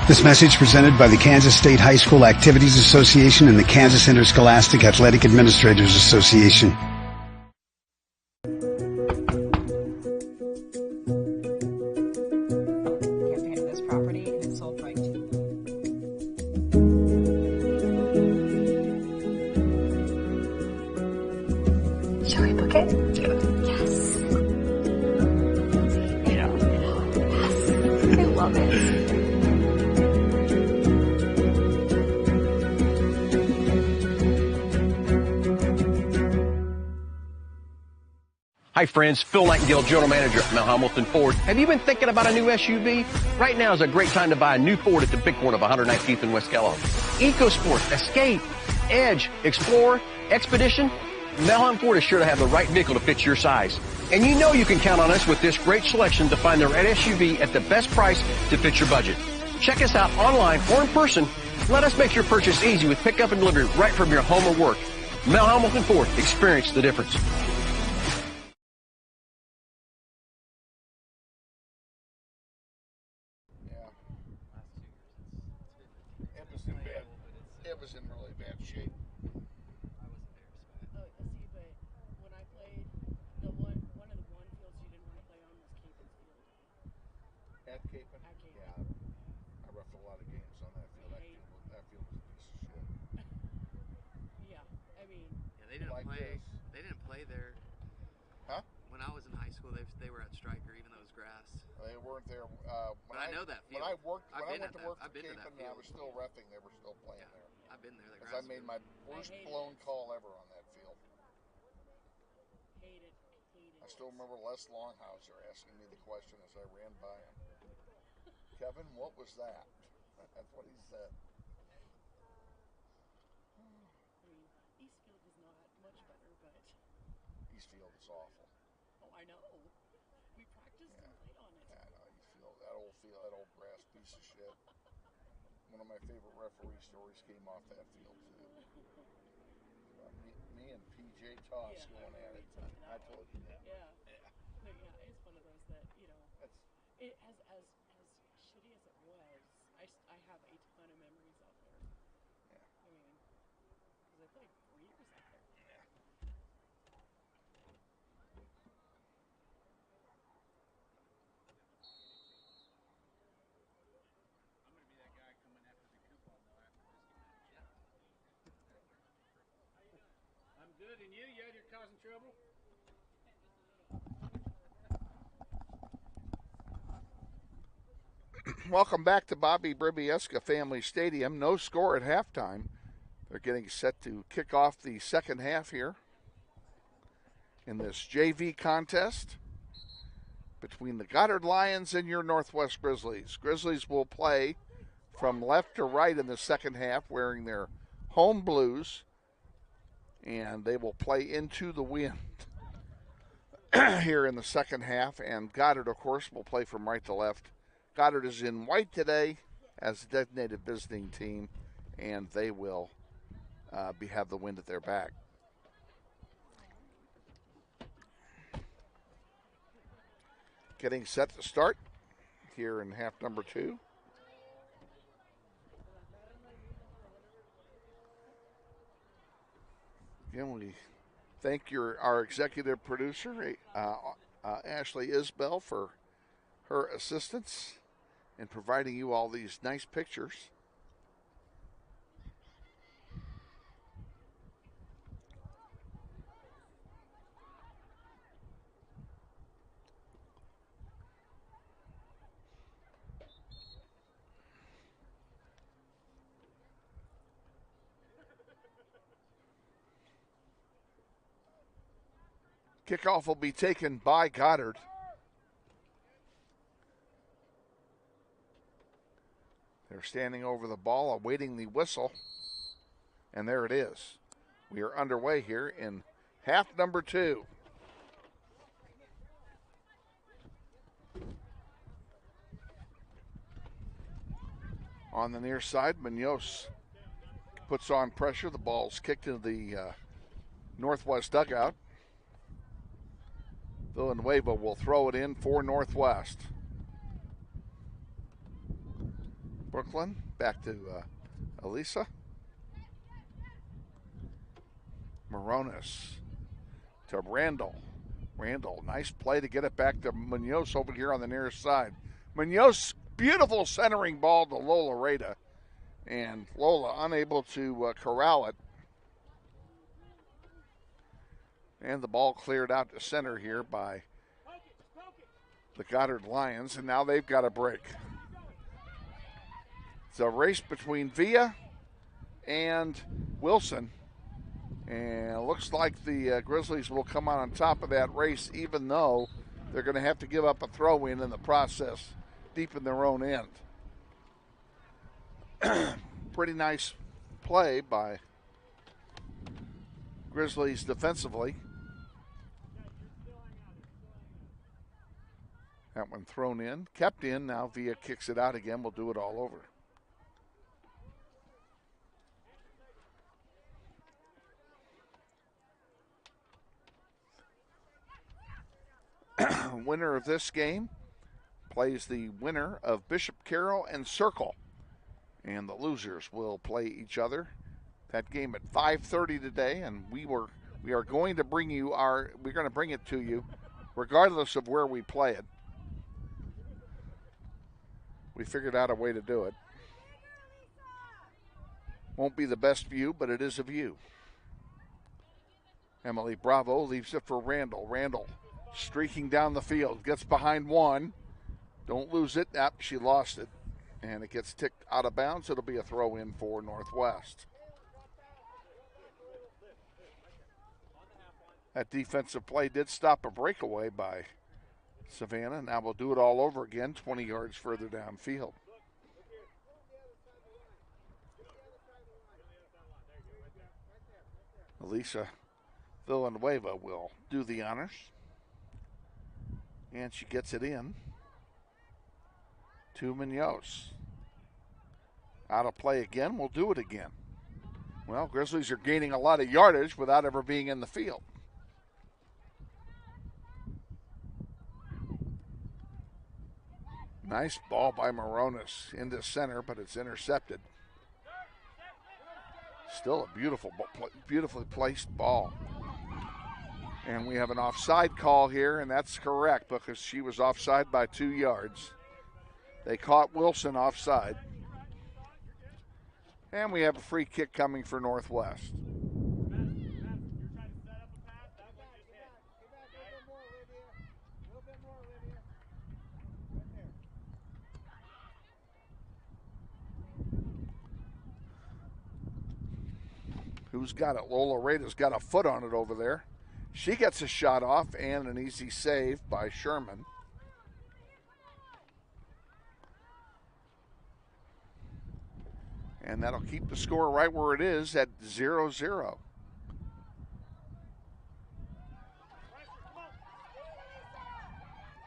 This message presented by the Kansas State High School Activities Association and the Kansas Interscholastic Athletic Administrators Association. Shall we book it? Yes. Yes. I love it. Hi friends, Phil Nightingale, General Manager at Mount Hamilton Ford. Have you been thinking about a new SUV? Right now is a great time to buy a new Ford at the big one of 119th and West Kellogg. EcoSport, Escape, Edge, Explorer, Expedition. Mount Hamilton Ford is sure to have the right vehicle to fit your size. And you know you can count on us with this great selection to find the right SUV at the best price to fit your budget. Check us out online or in person. Let us make your purchase easy with pickup and delivery right from your home or work. Mount Hamilton Ford, experience the difference. It was in really bad shape. Oh, see, but when I played, the one of the fields you didn't want to play on was Kaden's field. At Kaden? At Kaden. Yeah. I roughed a lot of games on that field. That field was a piece of shit. Yeah, I mean, Yeah, they didn't Like play. this. They didn't play there weren't there. But I know that When field. I worked, I've when I been went at to work that- I've for been to that Kaden, I field. was still reffing. They were still playing Yeah, there. I've been there. The Because I grass made is my really- worst hate blown it. call ever on that field. Hate it. I still remember Les Longhauser asking me the question as I ran by him. Kevin, what was that? That's what he said. I mean, Eastfield was not much better, but Eastfield is awful. oh, I know. We practiced and played on it. Yeah, I know, Eastfield, that old grass piece of shit. One of my favorite referee stories came off that field too. Me and PJ Toss Yeah, going I at remember it. you talking I about told you that. Yeah. No, yeah, it's one of those that, you know, That's it as shitty as it was, I have a ton of memories out there. yeah. I mean, because I played 4 years out there. I'm good, and you? You out here causing trouble? Welcome back to Bobby Bribieska Family Stadium. No score at halftime. They're getting set to kick off the second half here in this JV contest between the Goddard Lions and your Northwest Grizzlies. Grizzlies will play from left to right in the second half wearing their home blues, and they will play into the wind here in the second half. And Goddard, of course, will play from right to left. Goddard is in white today as a designated visiting team, and they will have the wind at their back. Getting set to start here in half number 2. Again, we thank our executive producer, Ashley Isbell, for her assistance in providing you all these nice pictures. Kickoff will be taken by Goddard. They're standing over the ball, awaiting the whistle. And there it is. We are underway here in half number 2. On the near side, Munoz puts on pressure. The ball's kicked into the Northwest dugout. Villanueva will throw it in for Northwest. Brooklyn back to Elisa. Moronis to Randall. Randall, nice play to get it back to Munoz over here on the near side. Munoz, beautiful centering ball to Lola Rada. And Lola unable to corral it. And the ball cleared out to center here by the Goddard Lions, and now they've got a break. It's a race between Villa and Wilson, and it looks like the Grizzlies will come out on top of that race, even though they're going to have to give up a throw-in the process deep in their own end. Pretty nice play by Grizzlies defensively. That one thrown in, kept in. Now Villa kicks it out again. We'll do it all over. Winner of this game plays the winner of Bishop Carroll and Circle. And the losers will play each other. That game at 5:30 today, and we are going to bring it to you regardless of where we play it. We figured out a way to do it. Won't be the best view, but it is a view. Emily Bravo leaves it for Randall. Randall streaking down the field, gets behind one, Don't lose it. Yep, she lost it. And it gets ticked out of bounds. It'll be a throw in for Northwest. That defensive play did stop a breakaway by Savannah. Now we'll do it all over again, 20 yards further downfield. Elisa Villanueva will do the honors. And she gets it in to Munoz. Out of play again. We'll do it again. Well, Grizzlies are gaining a lot of yardage without ever being in the field. Nice ball by Moronis into center, but it's intercepted. Still a beautifully placed ball. And we have an offside call here, and that's correct because she was offside by 2 yards. They caught Wilson offside. And we have a free kick coming for Northwest. Who's got it? Lola Rada's got a foot on it over there. She gets a shot off and an easy save by Sherman. And that'll keep the score right where it is at 0-0.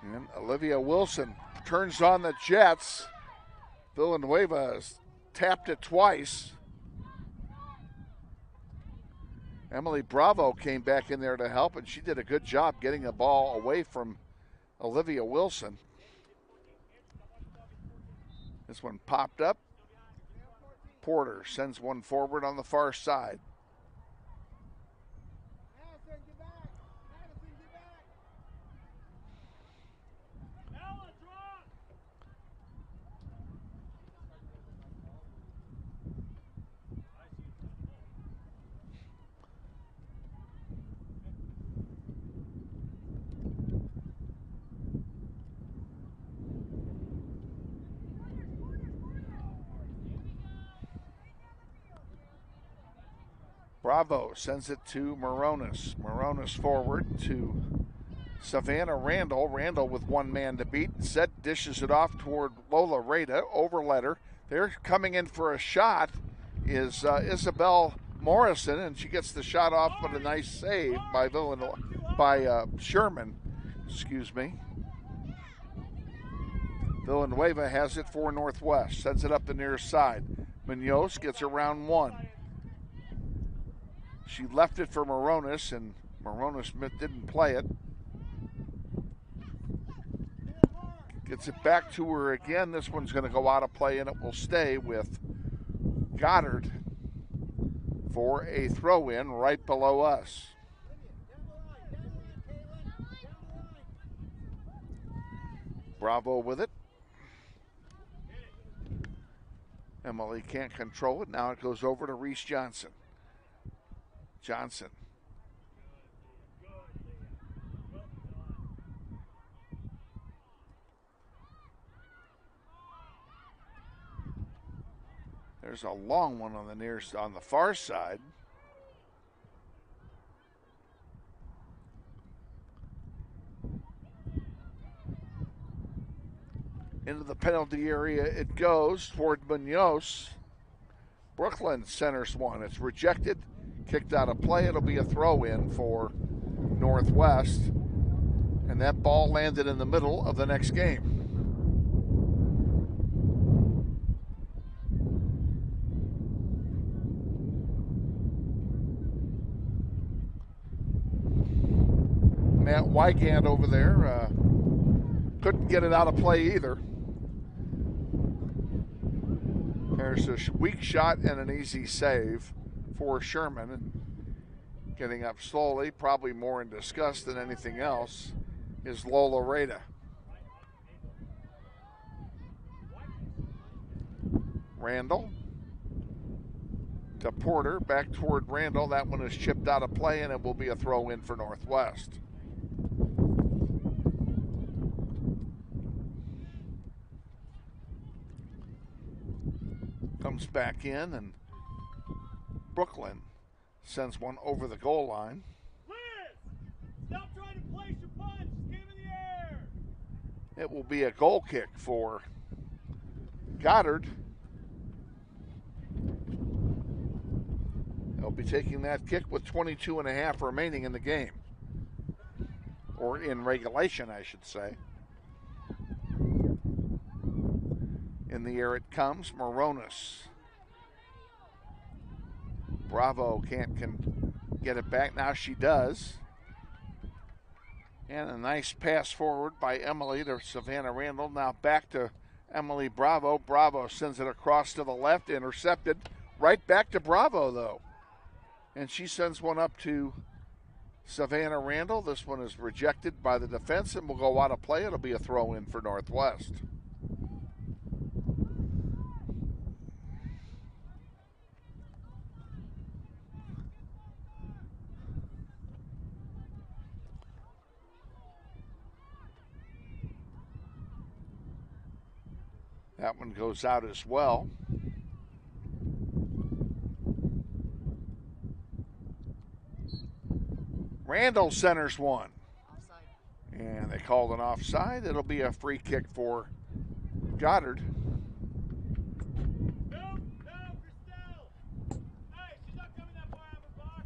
And Olivia Wilson turns on the Jets. Villanueva has tapped it twice. Emily Bravo came back in there to help, and she did a good job getting the ball away from Olivia Wilson. This one popped up. Porter sends one forward on the far side. Bravo sends it to Moronis. Moronis forward to Savannah Randall. Randall with one man to beat. Set dishes it off toward Lola Rada. Overlet her. They're coming in for a shot is Isabel Morrison, and she gets the shot off, but a nice save by Sherman. Excuse me. Villanueva has it for Northwest. Sends it up the near side. Munoz gets around one. She left it for Moronis, and Moronis didn't play it. Gets it back to her again. This one's going to go out of play, and it will stay with Goddard for a throw-in right below us. Bravo with it. Emily can't control it. Now it goes over to Reese Johnson. Johnson. There's a long one on the far side. Into the penalty area it goes toward Munoz. Brooklyn centers one. It's rejected. Kicked out of play. It'll be a throw-in for Northwest. And that ball landed in the middle of the next game. Matt Wygand over there couldn't get it out of play either. There's a weak shot and an easy save for Sherman, and getting up slowly, probably more in disgust than anything else, is Lola Rada. Randall to Porter, back toward Randall. That one is chipped out of play, and it will be a throw in for Northwest. comes back in, and Brooklyn sends one over the goal line. Stop trying to place your punch. Game in the air. It will be a goal kick for Goddard. They'll be taking that kick with 22 and a half remaining in the game. Or in regulation, I should say. In the air it comes, Moronis. Bravo can't get it back. Now she does. And a nice pass forward by Emily to Savannah Randall. Now back to Emily Bravo. Bravo sends it across to the left, intercepted. Right back to Bravo, though. And she sends one up to Savannah Randall. This one is rejected by the defense and will go out of play. It'll be a throw in for Northwest. That one goes out as well. Randall centers one. And they called an offside. It'll be a free kick for Goddard. No, Christelle. Hey, she's not coming that far out of her box.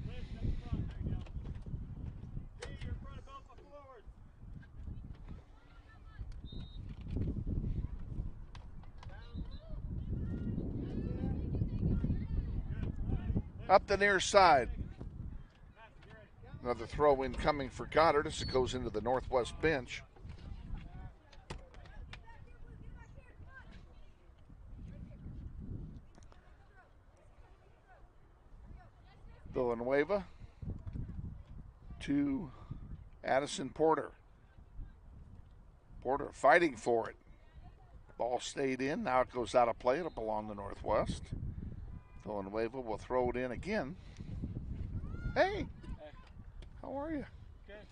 Liz, up front. There you go. Hey, you're in front of both my forwards. Up the near side. Another throw in coming for Goddard as it goes into the Northwest bench. Villanueva to Addison Porter. Porter fighting for it. Ball stayed in. Now it goes out of play. It'll belong to Northwest. Villanueva will throw it in again. Hey, how are you? Good.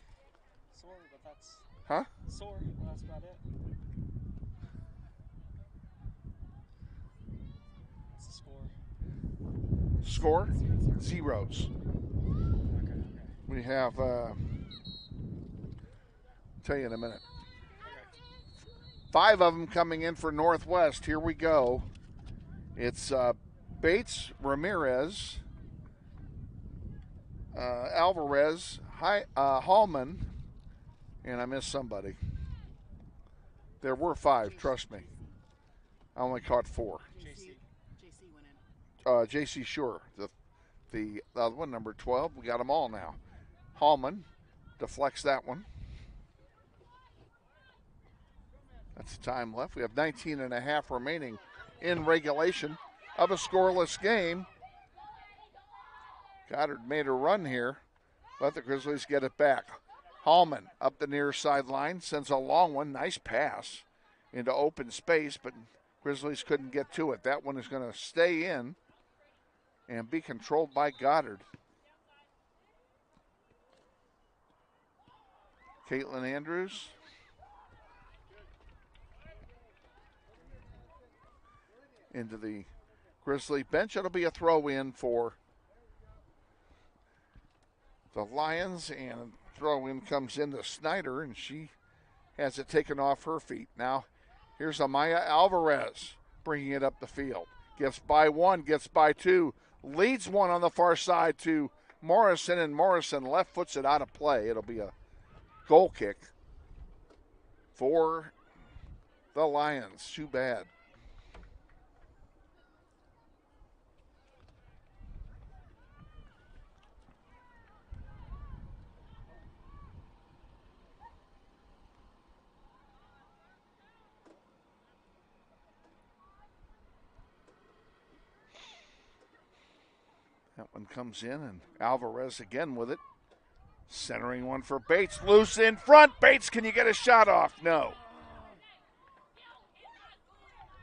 Sore, but that's... Huh? Sore, but that's about it. What's the score? Score? 0-0. Zeros. Okay. We have, tell you in a minute. Okay. 5 of them coming in for Northwest. Here we go. It's Bates, Ramirez, Alvarez, Hallman, and I missed somebody. There were 5, trust me. I only caught 4. JC went in. JC Sure, the other one, number 12. We got them all now. Hallman deflects that one. That's the time left. We have 19 and a half remaining in regulation of a scoreless game. Goddard made a run here, but the Grizzlies get it back. Hallman up the near sideline, sends a long one. Nice pass into open space, but Grizzlies couldn't get to it. That one is going to stay in and be controlled by Goddard. Caitlin Andrews. Into the Grizzly bench. It'll be a throw in for the Lions, and throw in comes into Snyder, and she has it taken off her feet. Now here's Amaya Alvarez bringing it up the field. Gets by 1, gets by 2, leads one on the far side to Morrison, and Morrison left foots it out of play. It'll be a goal kick for the Lions. Too bad. That one comes in, and Alvarez again with it. Centering one for Bates. Loose in front. Bates, can you get a shot off? No.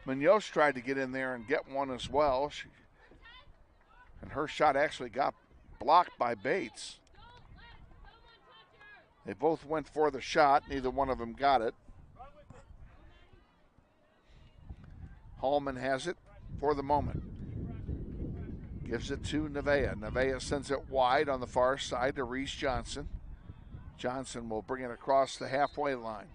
Munoz tried to get in there and get one as well. And her shot actually got blocked by Bates. They both went for the shot. Neither one of them got it. Hallman has it for the moment. Gives it to Nevaeh. Nevaeh sends it wide on the far side to Reese Johnson. Johnson will bring it across the halfway line.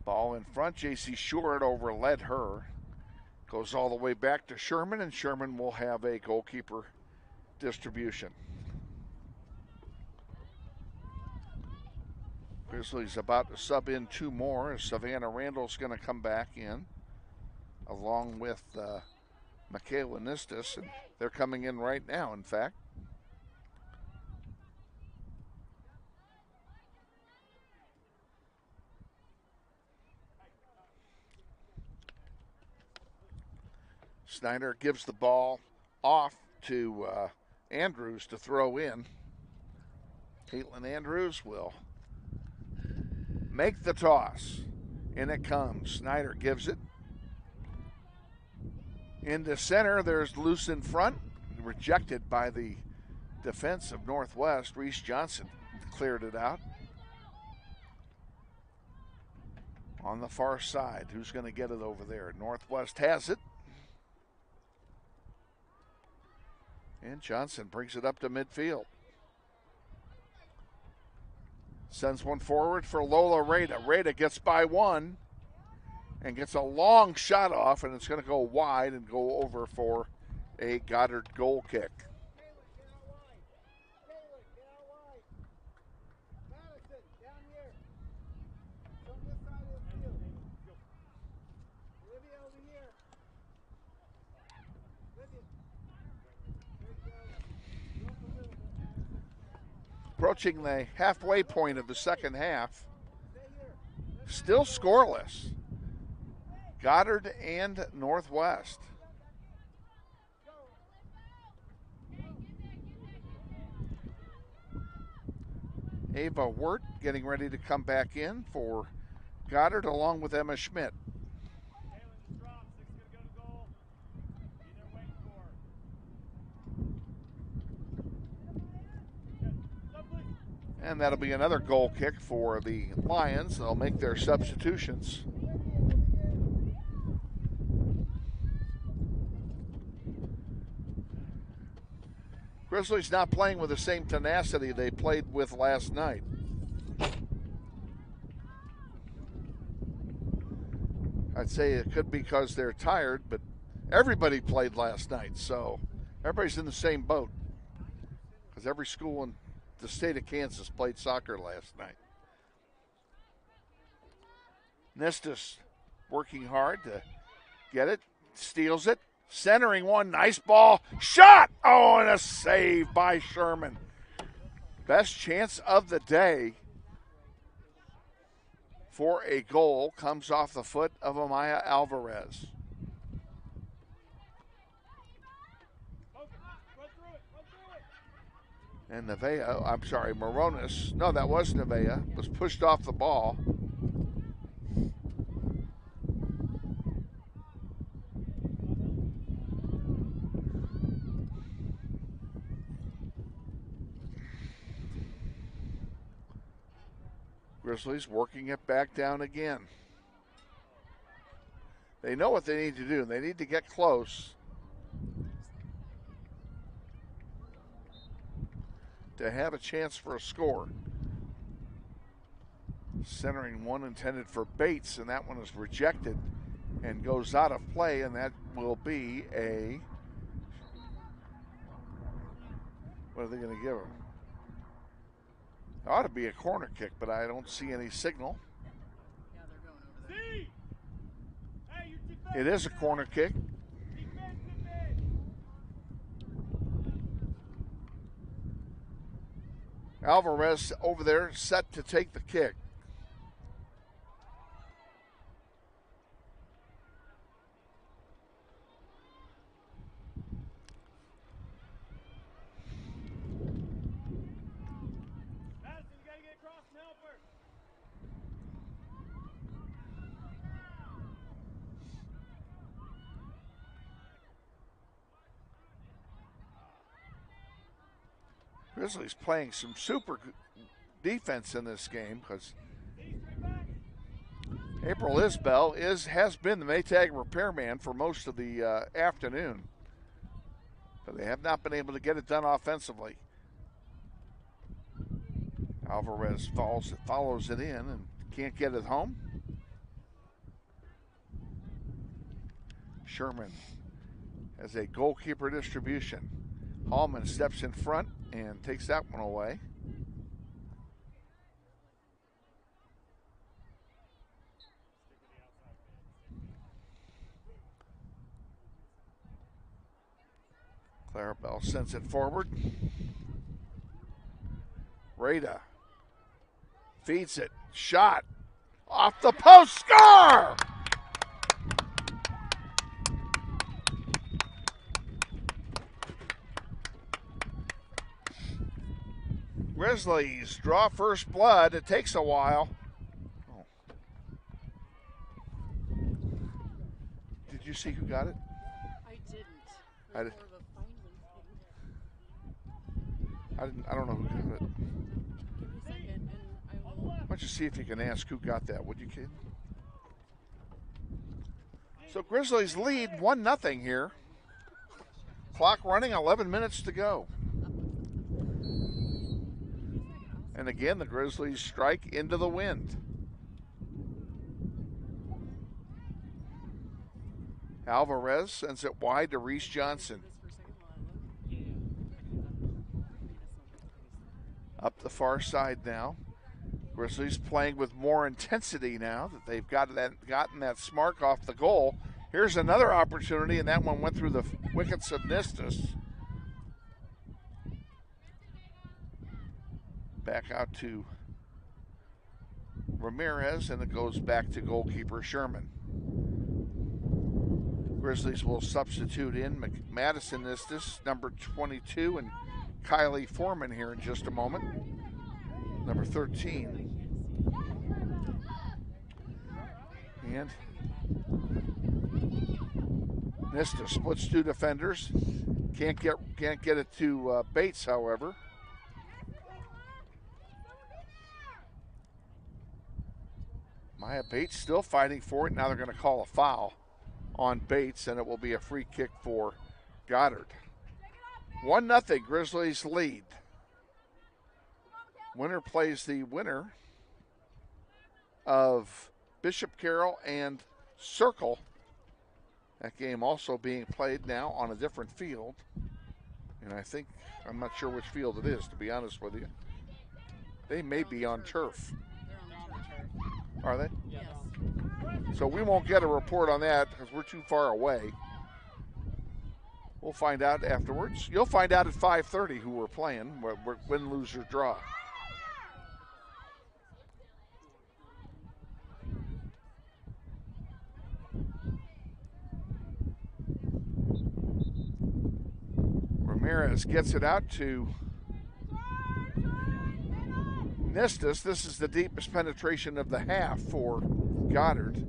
Ball in front. J.C. Short overled her. Goes all the way back to Sherman, and Sherman will have a goalkeeper distribution. Grizzlies about to sub in two more as Savannah Randall's going to come back in along with Michaela Nistis, and they're coming in right now, in fact. Snyder gives the ball off to Andrews to throw in. Caitlin Andrews will make the toss. In it comes. Snyder gives it. Into center, there's loose in front. Rejected by the defense of Northwest. Reese Johnson cleared it out. On the far side, who's going to get it over there? Northwest has it. And Johnson brings it up to midfield. Sends one forward for Lola Rada. Rada gets by one and gets a long shot off, and it's going to go wide and go over for a Goddard goal kick. Approaching the halfway point of the second half. Still scoreless. Goddard and Northwest. Ava Wirt getting ready to come back in for Goddard along with Emma Schmidt. And that'll be another goal kick for the Lions. They'll make their substitutions. Grizzlies not playing with the same tenacity they played with last night. I'd say it could be because they're tired, but everybody played last night, so everybody's in the same boat. Because every school in the state of Kansas played soccer last night. Nistis working hard to get it, steals it, centering one, nice ball, shot! Oh, and a save by Sherman. Best chance of the day for a goal comes off the foot of Amaya Alvarez. And Moronis, no, that was Nevaeh, was pushed off the ball. Grizzlies working it back down again. They know what they need to do. They need to get close to have a chance for a score. Centering one intended for Bates, and that one is rejected and goes out of play, and that will be a, what are they going to give him? It ought to be a corner kick, but I don't see any signal. It is a corner kick. Alvarez over there set to take the kick. Grizzlies playing some super defense in this game because April Isbell has been the Maytag repairman for most of the afternoon. But they have not been able to get it done offensively. Alvarez follows it in and can't get it home. Sherman has a goalkeeper distribution. Hallman steps in front and takes that one away. Clarabelle sends it forward. Rada feeds it. Shot. Off the post. Score! Grizzlies draw first blood. It takes a while. Oh. Did you see who got it? I didn't. I did. More of a finding thing. I don't know who got it. Give me a second, and I will. Why don't you see if you can ask who got that, would you, kid? So Grizzlies lead 1-0 here. Clock running, 11 minutes to go. And again, the Grizzlies strike into the wind. Alvarez sends it wide to Reese Johnson. Up the far side now. Grizzlies playing with more intensity now that they've gotten that smark off the goal. Here's another opportunity, and that one went through the wickets of Nistus. Back out to Ramirez, and it goes back to goalkeeper Sherman. Grizzlies will substitute in Madison Nistus, number 22, and Kylie Foreman here in just a moment, number 13. And Nistus splits two defenders. Can't get it to Bates, however. Maya Bates still fighting for it. Now they're going to call a foul on Bates, and it will be a free kick for Goddard. 1-0, Grizzlies lead. Winner plays the winner of Bishop Carroll and Circle. That game also being played now on a different field. And I'm not sure which field it is, to be honest with you. They may be on turf. Are they? Yes. So we won't get a report on that because we're too far away. We'll find out afterwards. You'll find out at 5:30 who we're playing, win, lose, or draw. Ramirez gets it out to Nistus. This is the deepest penetration of the half for Goddard.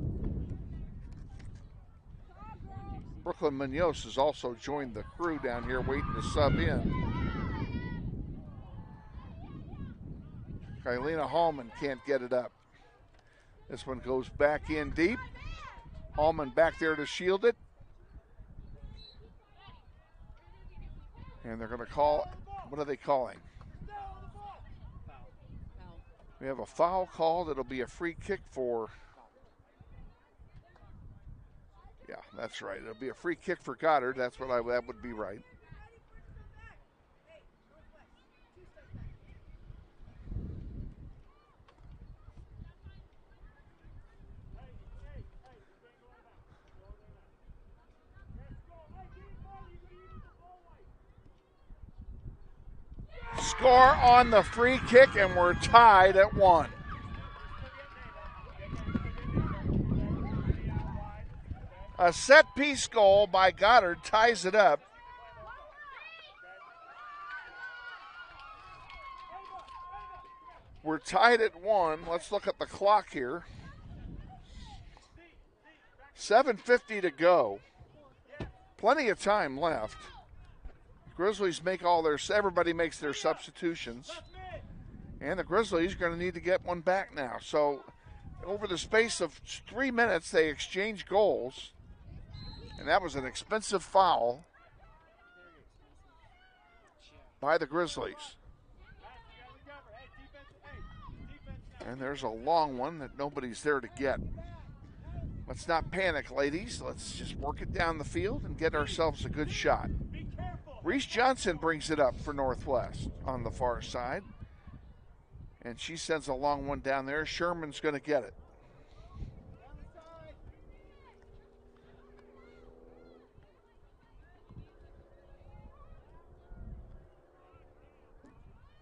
Brooklyn Munoz has also joined the crew down here waiting to sub in. Kylena Hallman can't get it up. This one goes back in deep. Hallman back there to shield it. And they're going to call, what are they calling? We have a foul called. It'll be a free kick for, yeah, that's right. It'll be a free kick for Goddard. That's what that would be right. Score on the free kick, and we're tied at 1. A set-piece goal by Goddard ties it up. We're tied at 1. Let's look at the clock here. 7:50 to go. Plenty of time left. Grizzlies make everybody makes their substitutions. And the Grizzlies are going to need to get one back now. So over the space of 3 minutes, they exchange goals. And that was an expensive foul by the Grizzlies. And there's a long one that nobody's there to get. Let's not panic, ladies. Let's just work it down the field and get ourselves a good shot. Reese Johnson brings it up for Northwest on the far side. And she sends a long one down there. Sherman's going to get it.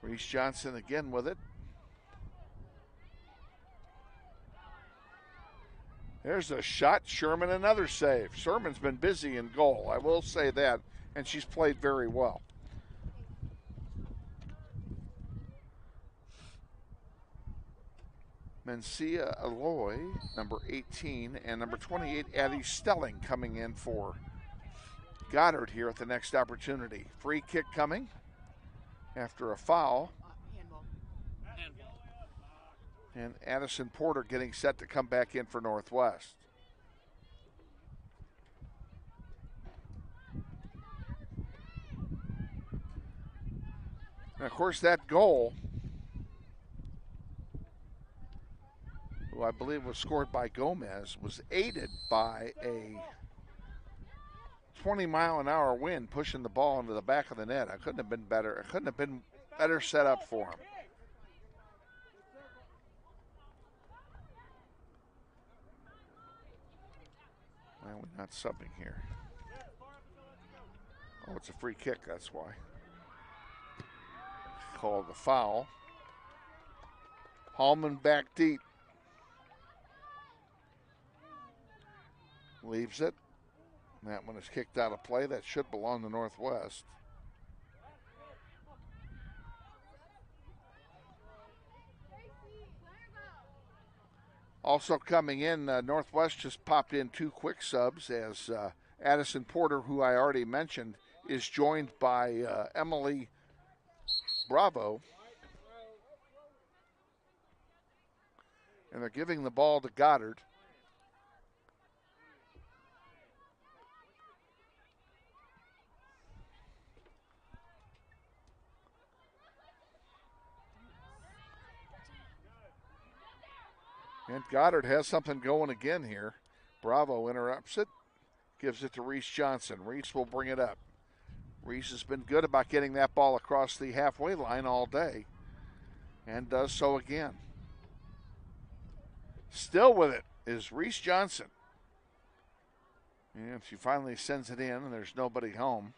Reese Johnson again with it. There's a shot. Sherman another save. Sherman's been busy in goal, I will say that, and she's played very well. Mencia Aloy, number 18, and number 28, Addie Stelling coming in for Goddard here at the next opportunity. Free kick coming after a foul. And Addison Porter getting set to come back in for Northwest. And of course, that goal, who I believe was scored by Gomez, was aided by a 20-mile-an-hour wind pushing the ball into the back of the net. I couldn't have been better. It couldn't have been better set up for him. Well, we're not subbing here. Oh, it's a free kick, that's why. Called the foul. Hallman back deep. Leaves it. That one is kicked out of play. That should belong to Northwest. Also coming in, Northwest just popped in 2 quick subs as Addison Porter, who I already mentioned, is joined by Emily Bravo. And they're giving the ball to Goddard. And Goddard has something going again here. Bravo interrupts it, gives it to Reese Johnson. Reese will bring it up. Reese has been good about getting that ball across the halfway line all day and does so again. Still with it is Reese Johnson. And she finally sends it in and there's nobody home.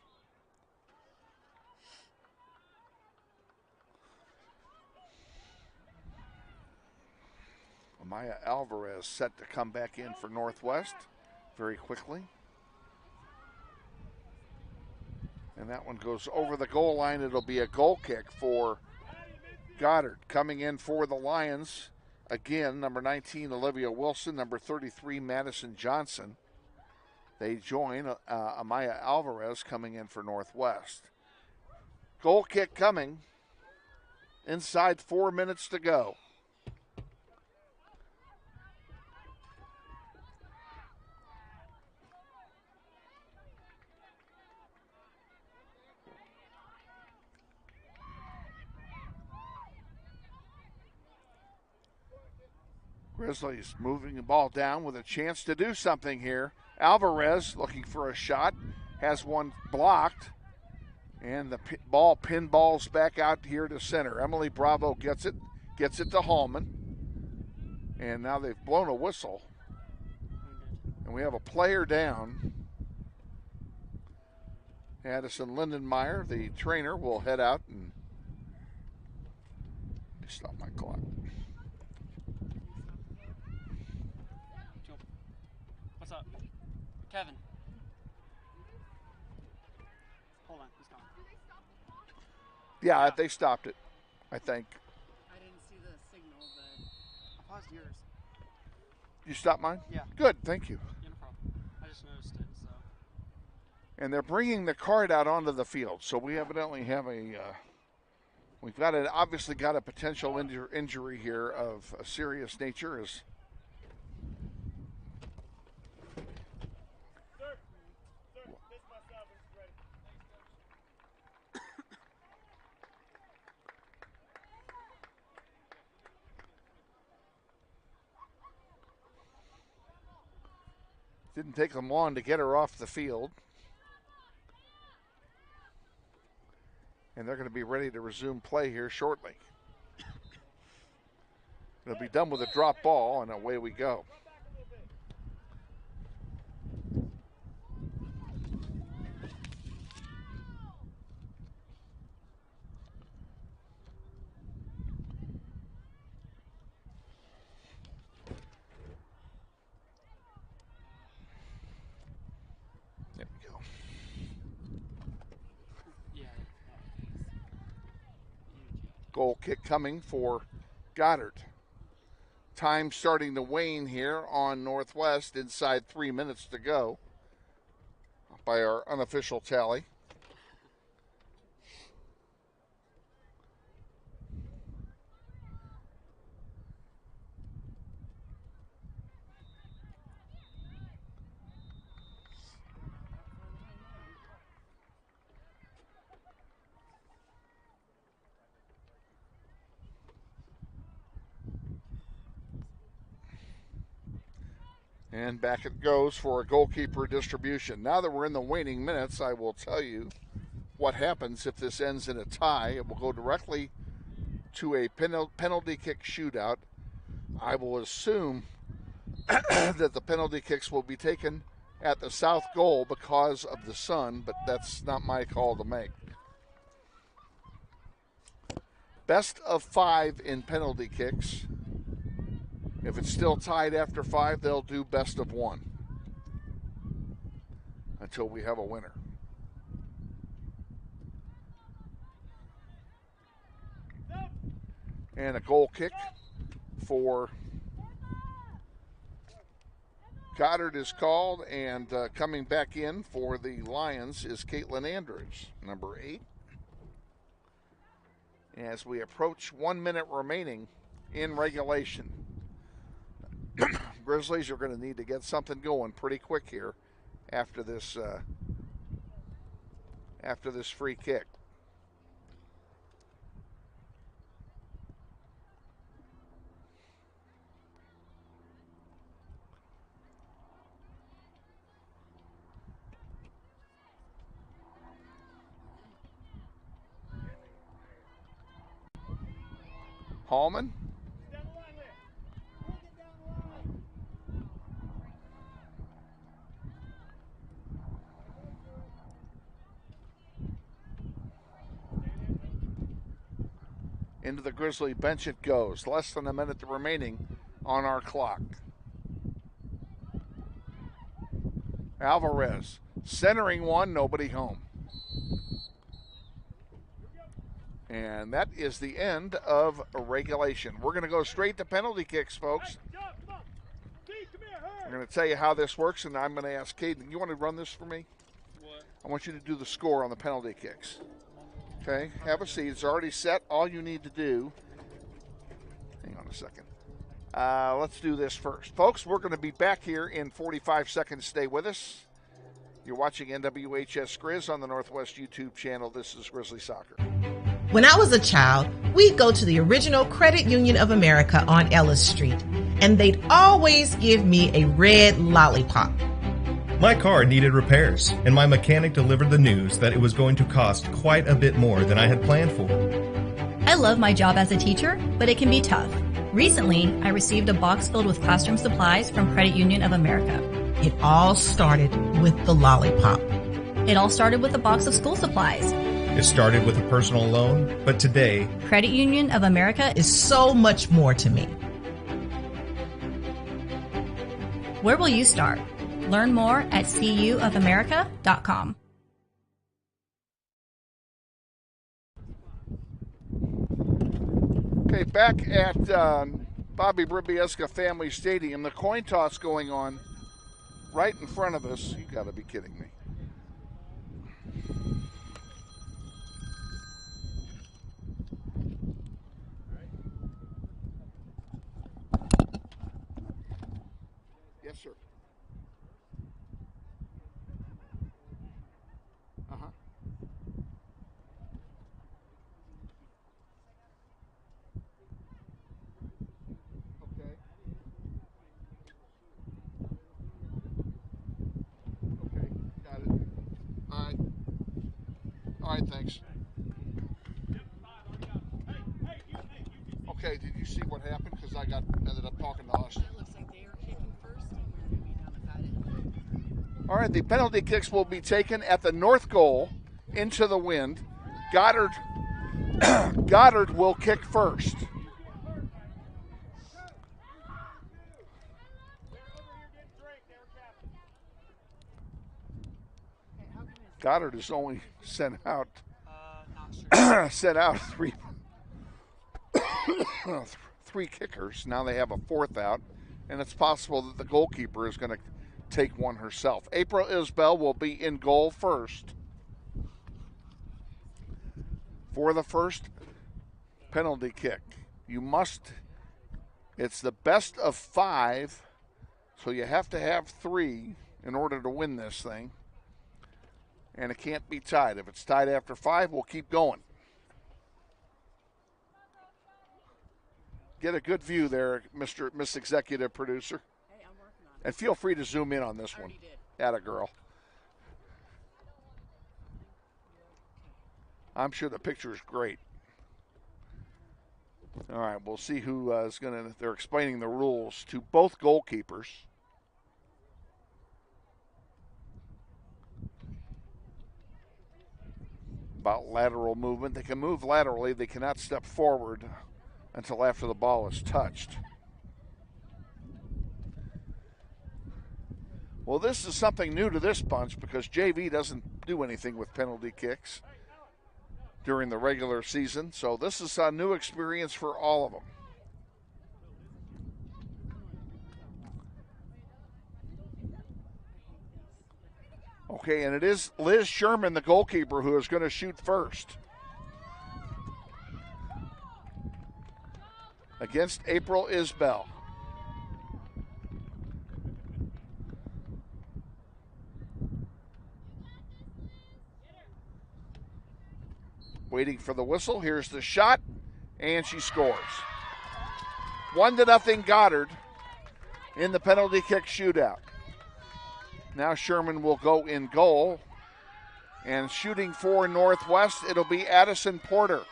Maya Alvarez set to come back in for Northwest very quickly. And that one goes over the goal line. It'll be a goal kick for Goddard. Coming in for the Lions, again, number 19, Olivia Wilson, number 33, Madison Johnson. They join Amaya Alvarez coming in for Northwest. Goal kick coming. Inside 4 minutes to go. Grizzlies moving the ball down with a chance to do something here. Alvarez looking for a shot, has one blocked, and the ball pinballs back out here to center. Emily Bravo gets it to Hallman, and now they've blown a whistle, and we have a player down. Addison Lindenmeyer, the trainer, will head out and stop my clock. What's up? Kevin. Hold on, he's gone. Yeah, they stopped it, I think. I didn't see the signal, but I paused yours. You stopped mine? Yeah. Good, thank you. Yeah, no problem. I just noticed it, so. And they're bringing the cart out onto the field. So we evidently have we've obviously got a potential injury here of a serious nature. Didn't take them long to get her off the field. And they're going to be ready to resume play here shortly. It'll be done with a drop ball, and away we go. Goal kick coming for Goddard. Time starting to wane here on Northwest, inside 3 minutes to go by our unofficial tally. And back it goes for a goalkeeper distribution. Now that we're in the waning minutes, I will tell you what happens if this ends in a tie. It will go directly to a penalty kick shootout. I will assume that the penalty kicks will be taken at the south goal because of the sun, but that's not my call to make. Best of 5 in penalty kicks. If it's still tied after 5, they'll do best of 1 until we have a winner. And a goal kick for Goddard is called, and coming back in for the Lions is Caitlin Andrews, number 8. As we approach 1 minute remaining in regulation, Grizzlies are going to need to get something going pretty quick here after this free kick. Hallman. Into the Grizzly bench it goes. Less than a minute remaining on our clock. Alvarez centering one, nobody home. And that is the end of regulation. We're going to go straight to penalty kicks, folks. I'm going to tell you how this works, and I'm going to ask Kaden, you want to run this for me? What? I want you to do the score on the penalty kicks. Okay, have a seat. It's already set. All you need to do, hang on a second. Let's do this first. Folks, we're going to be back here in 45 seconds. Stay with us. You're watching NWHS Grizz on the Northwest YouTube channel. This is Grizzly Soccer. When I was a child, we'd go to the original Credit Union of America on Ellis Street, and they'd always give me a red lollipop. My car needed repairs, and my mechanic delivered the news that it was going to cost quite a bit more than I had planned for. I love my job as a teacher, but it can be tough. Recently, I received a box filled with classroom supplies from Credit Union of America. It all started with the lollipop. It all started with a box of school supplies. It started with a personal loan, but today, Credit Union of America is so much more to me. Where will you start? Learn more at cuofamerica.com. Okay, back at Bobby Bribieska Family Stadium, the coin toss going on right in front of us. You got to be kidding me. Yes, sir. Uh-huh. Okay. Okay, got it. All right. All right, thanks. Okay, did you see what happened? Because I ended up talking to us. It looks like they are kicking first, and we're going to be down with that. All right, the penalty kicks will be taken at the north goal into the wind. Goddard Goddard will kick first. Goddard has only sent out three kickers. Now they have a fourth out, and it's possible that the goalkeeper is going to take one herself. April Isbell will be in goal first for the first penalty kick. It's the best of 5, so you have to have 3 in order to win this thing. And it can't be tied. If it's tied after 5, we'll keep going. Get a good view there, Miss Executive Producer. Hey, I'm working on it. And feel free to zoom in on this one. Atta girl. I'm sure the picture is great. All right, we'll see who is going to. They're explaining the rules to both goalkeepers. About lateral movement. They can move laterally. They cannot step forward until after the ball is touched. Well, this is something new to this bunch because JV doesn't do anything with penalty kicks during the regular season. So this is a new experience for all of them. Okay, and it is Liz Sherman, the goalkeeper, who is going to shoot first. Against April Isbell. Waiting for the whistle. Here's the shot, and she scores. 1-0 Goddard in the penalty kick shootout. Now Sherman will go in goal. And shooting for Northwest, it'll be Addison Porter.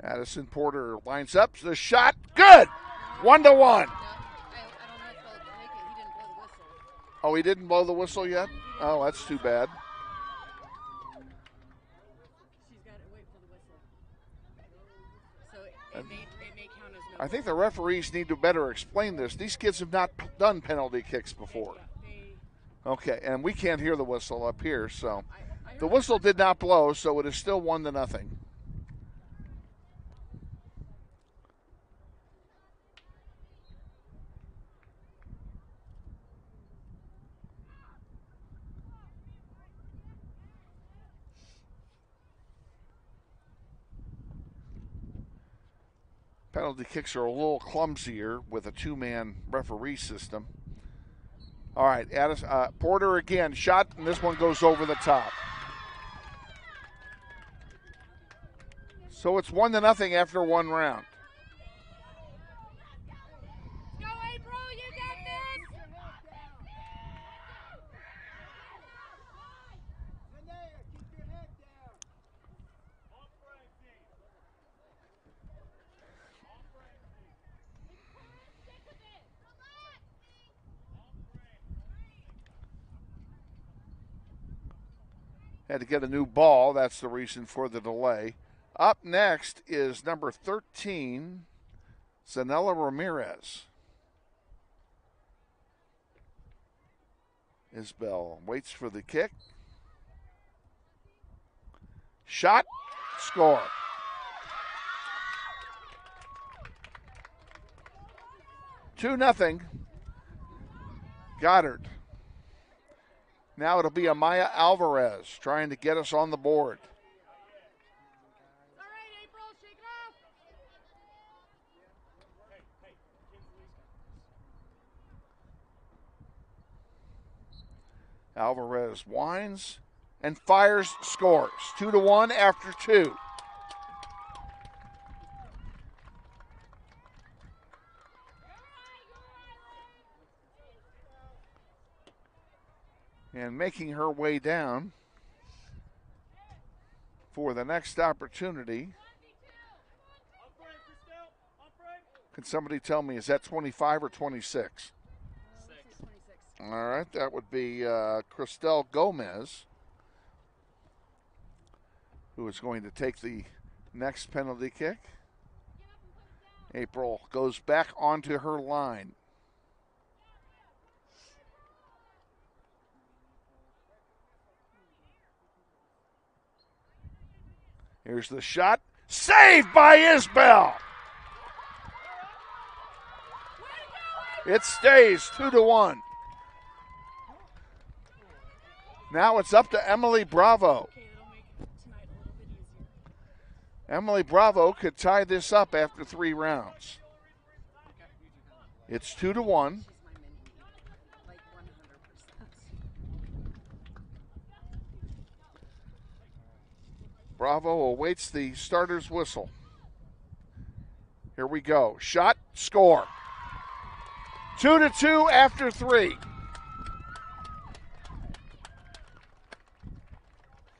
Addison Porter lines up. The shot, good! 1-1. Oh, he didn't blow the whistle yet? Oh, that's too bad. She's got to wait for the whistle. So it may count as no. I think the referees need to better explain this. These kids have not done penalty kicks before. Okay, and we can't hear the whistle up here, so the whistle did not blow, so it is still 1-0. Penalty kicks are a little clumsier with a 2-man referee system. All right, Porter again, shot, and this one goes over the top. So it's 1-0 after one round. Go, April, you got this! Had to get a new ball. That's the reason for the delay. Up next is number 13, Zanella Ramirez. Isbell waits for the kick. Shot, score. Two-0. Goddard. Now it'll be Amaya Alvarez trying to get us on the board. Alvarez winds and fires, scores. 2-1 after 2. And making her way down for the next opportunity. Can somebody tell me, is that 25 or 26? All right, that would be Cristel Gomez, who is going to take the next penalty kick. April goes back onto her line. Here's the shot. Saved by Isbell. It stays 2-1. Now it's up to Emily Bravo. Emily Bravo could tie this up after 3 rounds. It's 2-1. Bravo awaits the starter's whistle. Here we go. Shot, score. 2-2 after 3.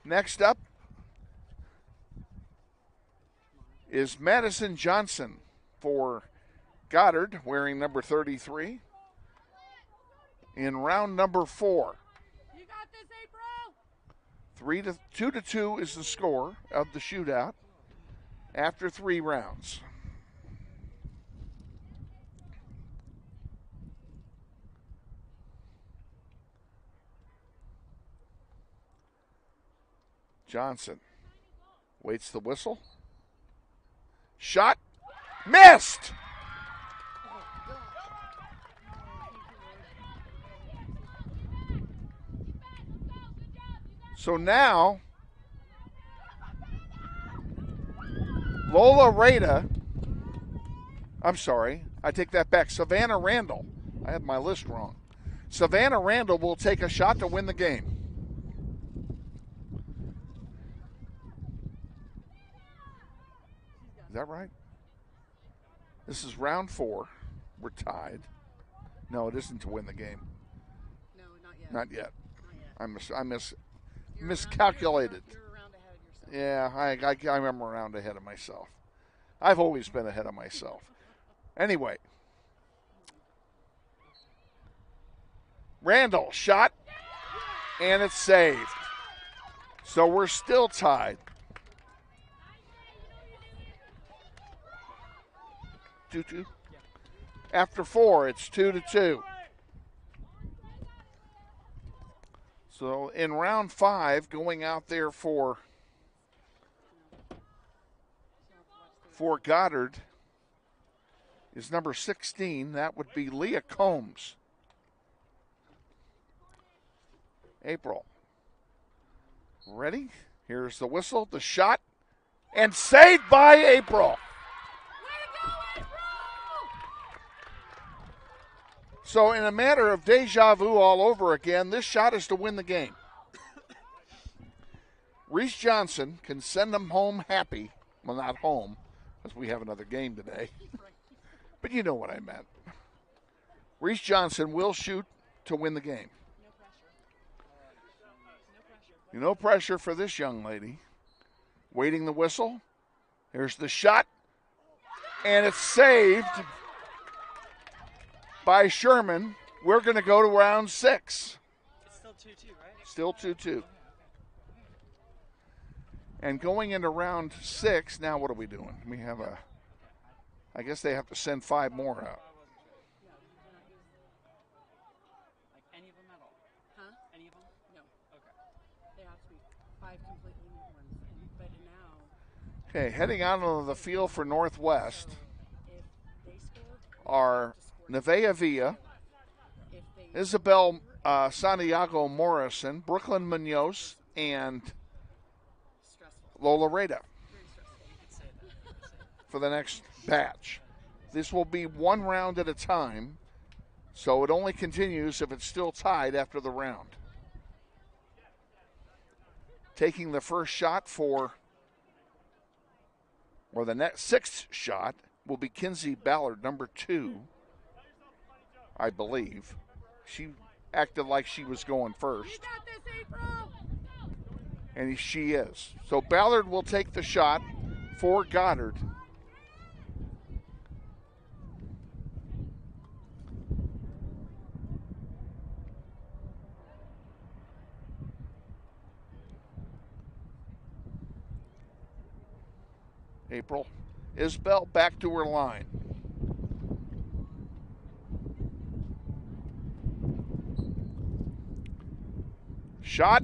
Next up is Madison Johnson for Goddard, wearing number 33, in round number 4. You got this, April. 2-2 is the score of the shootout after 3 rounds. Johnson waits the whistle. Shot, missed. So now, Lola Rada, I'm sorry, I take that back. Savannah Randall, I had my list wrong. Savannah Randall will take a shot to win the game. Is that right? This is round 4. We're tied. No, it isn't to win the game. No, not yet. Not yet. Not yet. I miscalculated. You're a round ahead of yourself. Yeah, I'm a round ahead of myself. I've always been ahead of myself. Anyway. Randall, shot, and it's saved. So we're still tied. 2-2. After 4, it's 2-2. So in round 5, going out there for Goddard is number 16. That would be Leah Combs. April. Ready? Here's the whistle, the shot, and saved by April. So in a matter of deja vu all over again, this shot is to win the game. Reese Johnson can send them home happy. Well, not home, because we have another game today. But you know what I meant. Reese Johnson will shoot to win the game. No pressure for this young lady. Waiting the whistle. Here's the shot. And it's saved by Sherman. We're going to go to round 6. It's still 2-2, right? Still 2-2. And going into round 6, now what are we doing? We have I guess they have to send 5 more out. Like any of them at all? Huh? Any of them? No. Okay. They have to be 5 completely new ones. But now, Okay, heading out onto the field for Northwest if they score, are Nevaeh Villa, if they Isabel Santiago Morrison, Brooklyn Munoz, and Lola Reda for the next batch. This will be one round at a time, so it only continues if it's still tied after the round. Taking the first shot or the next sixth shot will be Kinsey Ballard, number 2, I believe. She acted like she was going first. And she is. So Ballard will take the shot for Goddard. April. Isbell back to her line. Shot.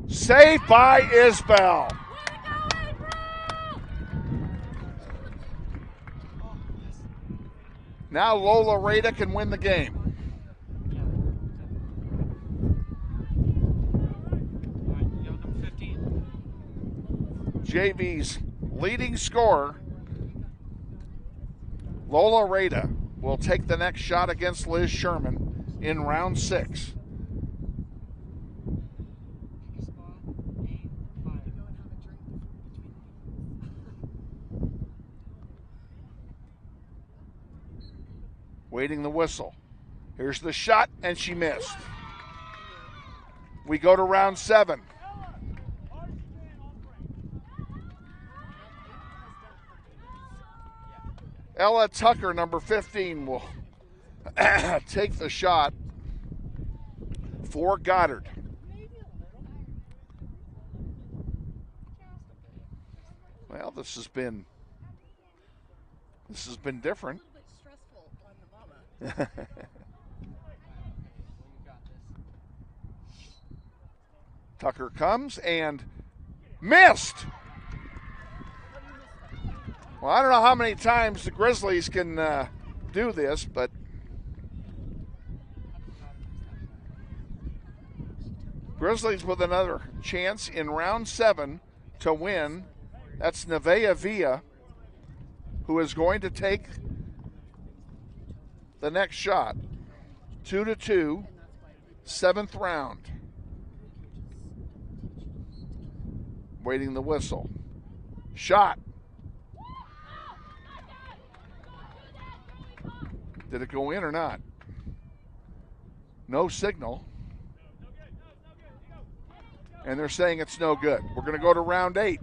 Saved by Isbell. Now Lola Reda can win the game. JV's leading scorer, Lola Reda, will take the next shot against Liz Sherman in round 6. Waiting the whistle. Here's the shot, and she missed. We go to round 7. Ella Tucker, number 15, will take the shot for Goddard. Well, this has been different. Tucker comes and missed. Well, I don't know how many times the Grizzlies can do this, but Grizzlies with another chance in round 7 to win. That's Nevaeh Villa, who is going to take the next shot. 2-2, 7th round. Waiting the whistle. Shot. Did it go in or not? No signal. And they're saying it's no good. We're going to go to round 8.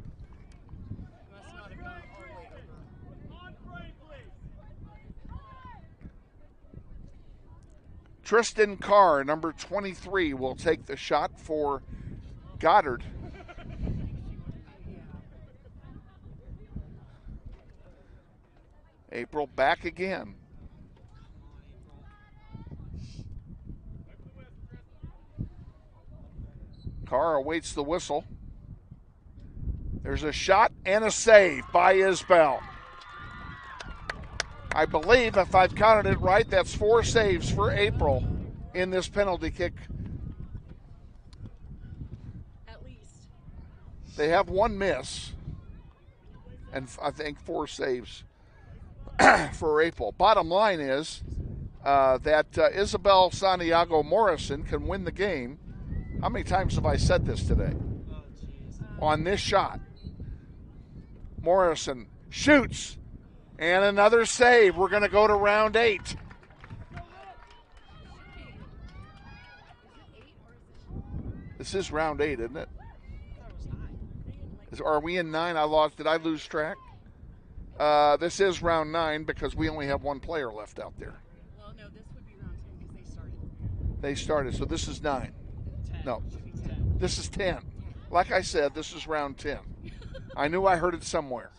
Tristan Carr, number 23, will take the shot for Goddard. April back again. Carr awaits the whistle. There's a shot and a save by Isbell. I believe, if I've counted it right, that's 4 saves for April in this penalty kick. At least. They have 1 miss, and I think 4 saves for April. Bottom line is that Isabel Santiago Morrison can win the game. How many times have I said this today? On this shot. Morrison shoots, and another save. We're going to go to round 8. This is round 8, isn't it? Are we in 9? Did I lose track? This is round 9 because we only have 1 player left out there. Well, no, this would be round 10 because they started. They started, so this is 9. No, this is 10. Like I said, this is round 10. I knew I heard it somewhere.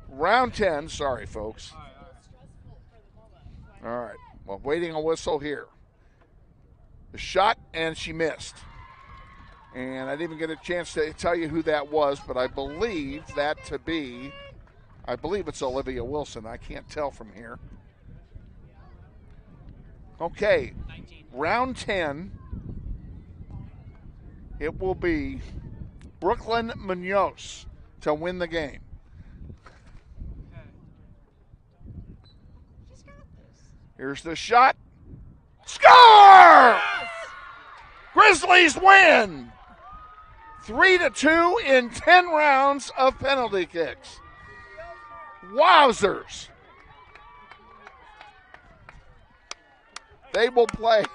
Round 10, sorry, folks. All right, well, waiting a whistle here. The shot, and she missed. And I didn't even get a chance to tell you who that was, but I believe it's Olivia Wilson. I can't tell from here. Okay, round 10, it will be Brooklyn Munoz to win the game. Here's the shot. Score! Grizzlies win! 3-2 in 10 rounds of penalty kicks. Wowzers! They will play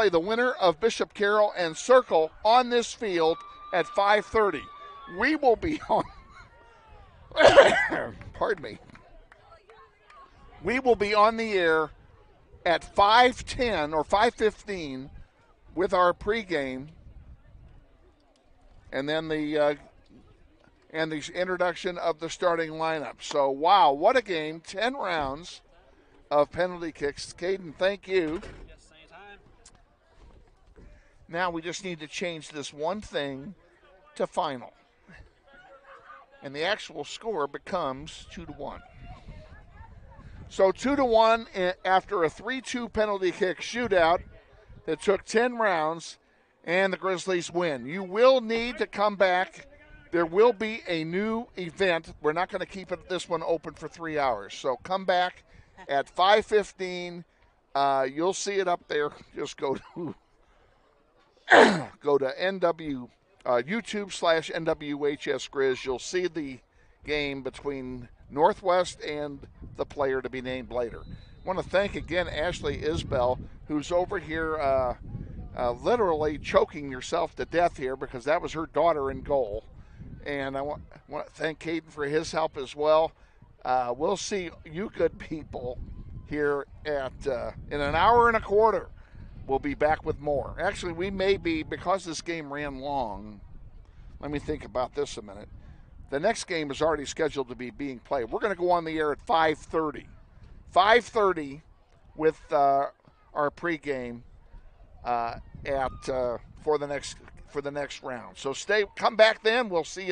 the winner of Bishop Carroll and Circle on this field at 5:30. We will be on pardon me. We will be on the air at 5:10 or 5:15 with our pregame, and then the introduction of the starting lineup. So, wow, what a game. 10 rounds of penalty kicks. Kaden, thank you. Yes, anytime. Now we just need to change this one thing to final. And the actual score becomes 2-1. So 2-1 after a 3-2 penalty kick shootout that took 10 rounds, and the Grizzlies win. You will need to come back. There will be a new event. We're not going to keep this one open for 3 hours. So come back at 5:15. You'll see it up there. Just go to YouTube /NWHS Grizz. You'll see the game between Northwest and the player to be named later. I want to thank again Ashley Isbell, who's over here literally choking herself to death here because that was her daughter in goal. And I want to thank Kaden for his help as well. We'll see you good people here at in an hour and a quarter. We'll be back with more. Actually, we may be, because this game ran long, let me think about this a minute. The next game is already scheduled to be being played. We're going to go on the air at 5:30. 5:30 with our pregame for the next round. So come back then. We'll see you.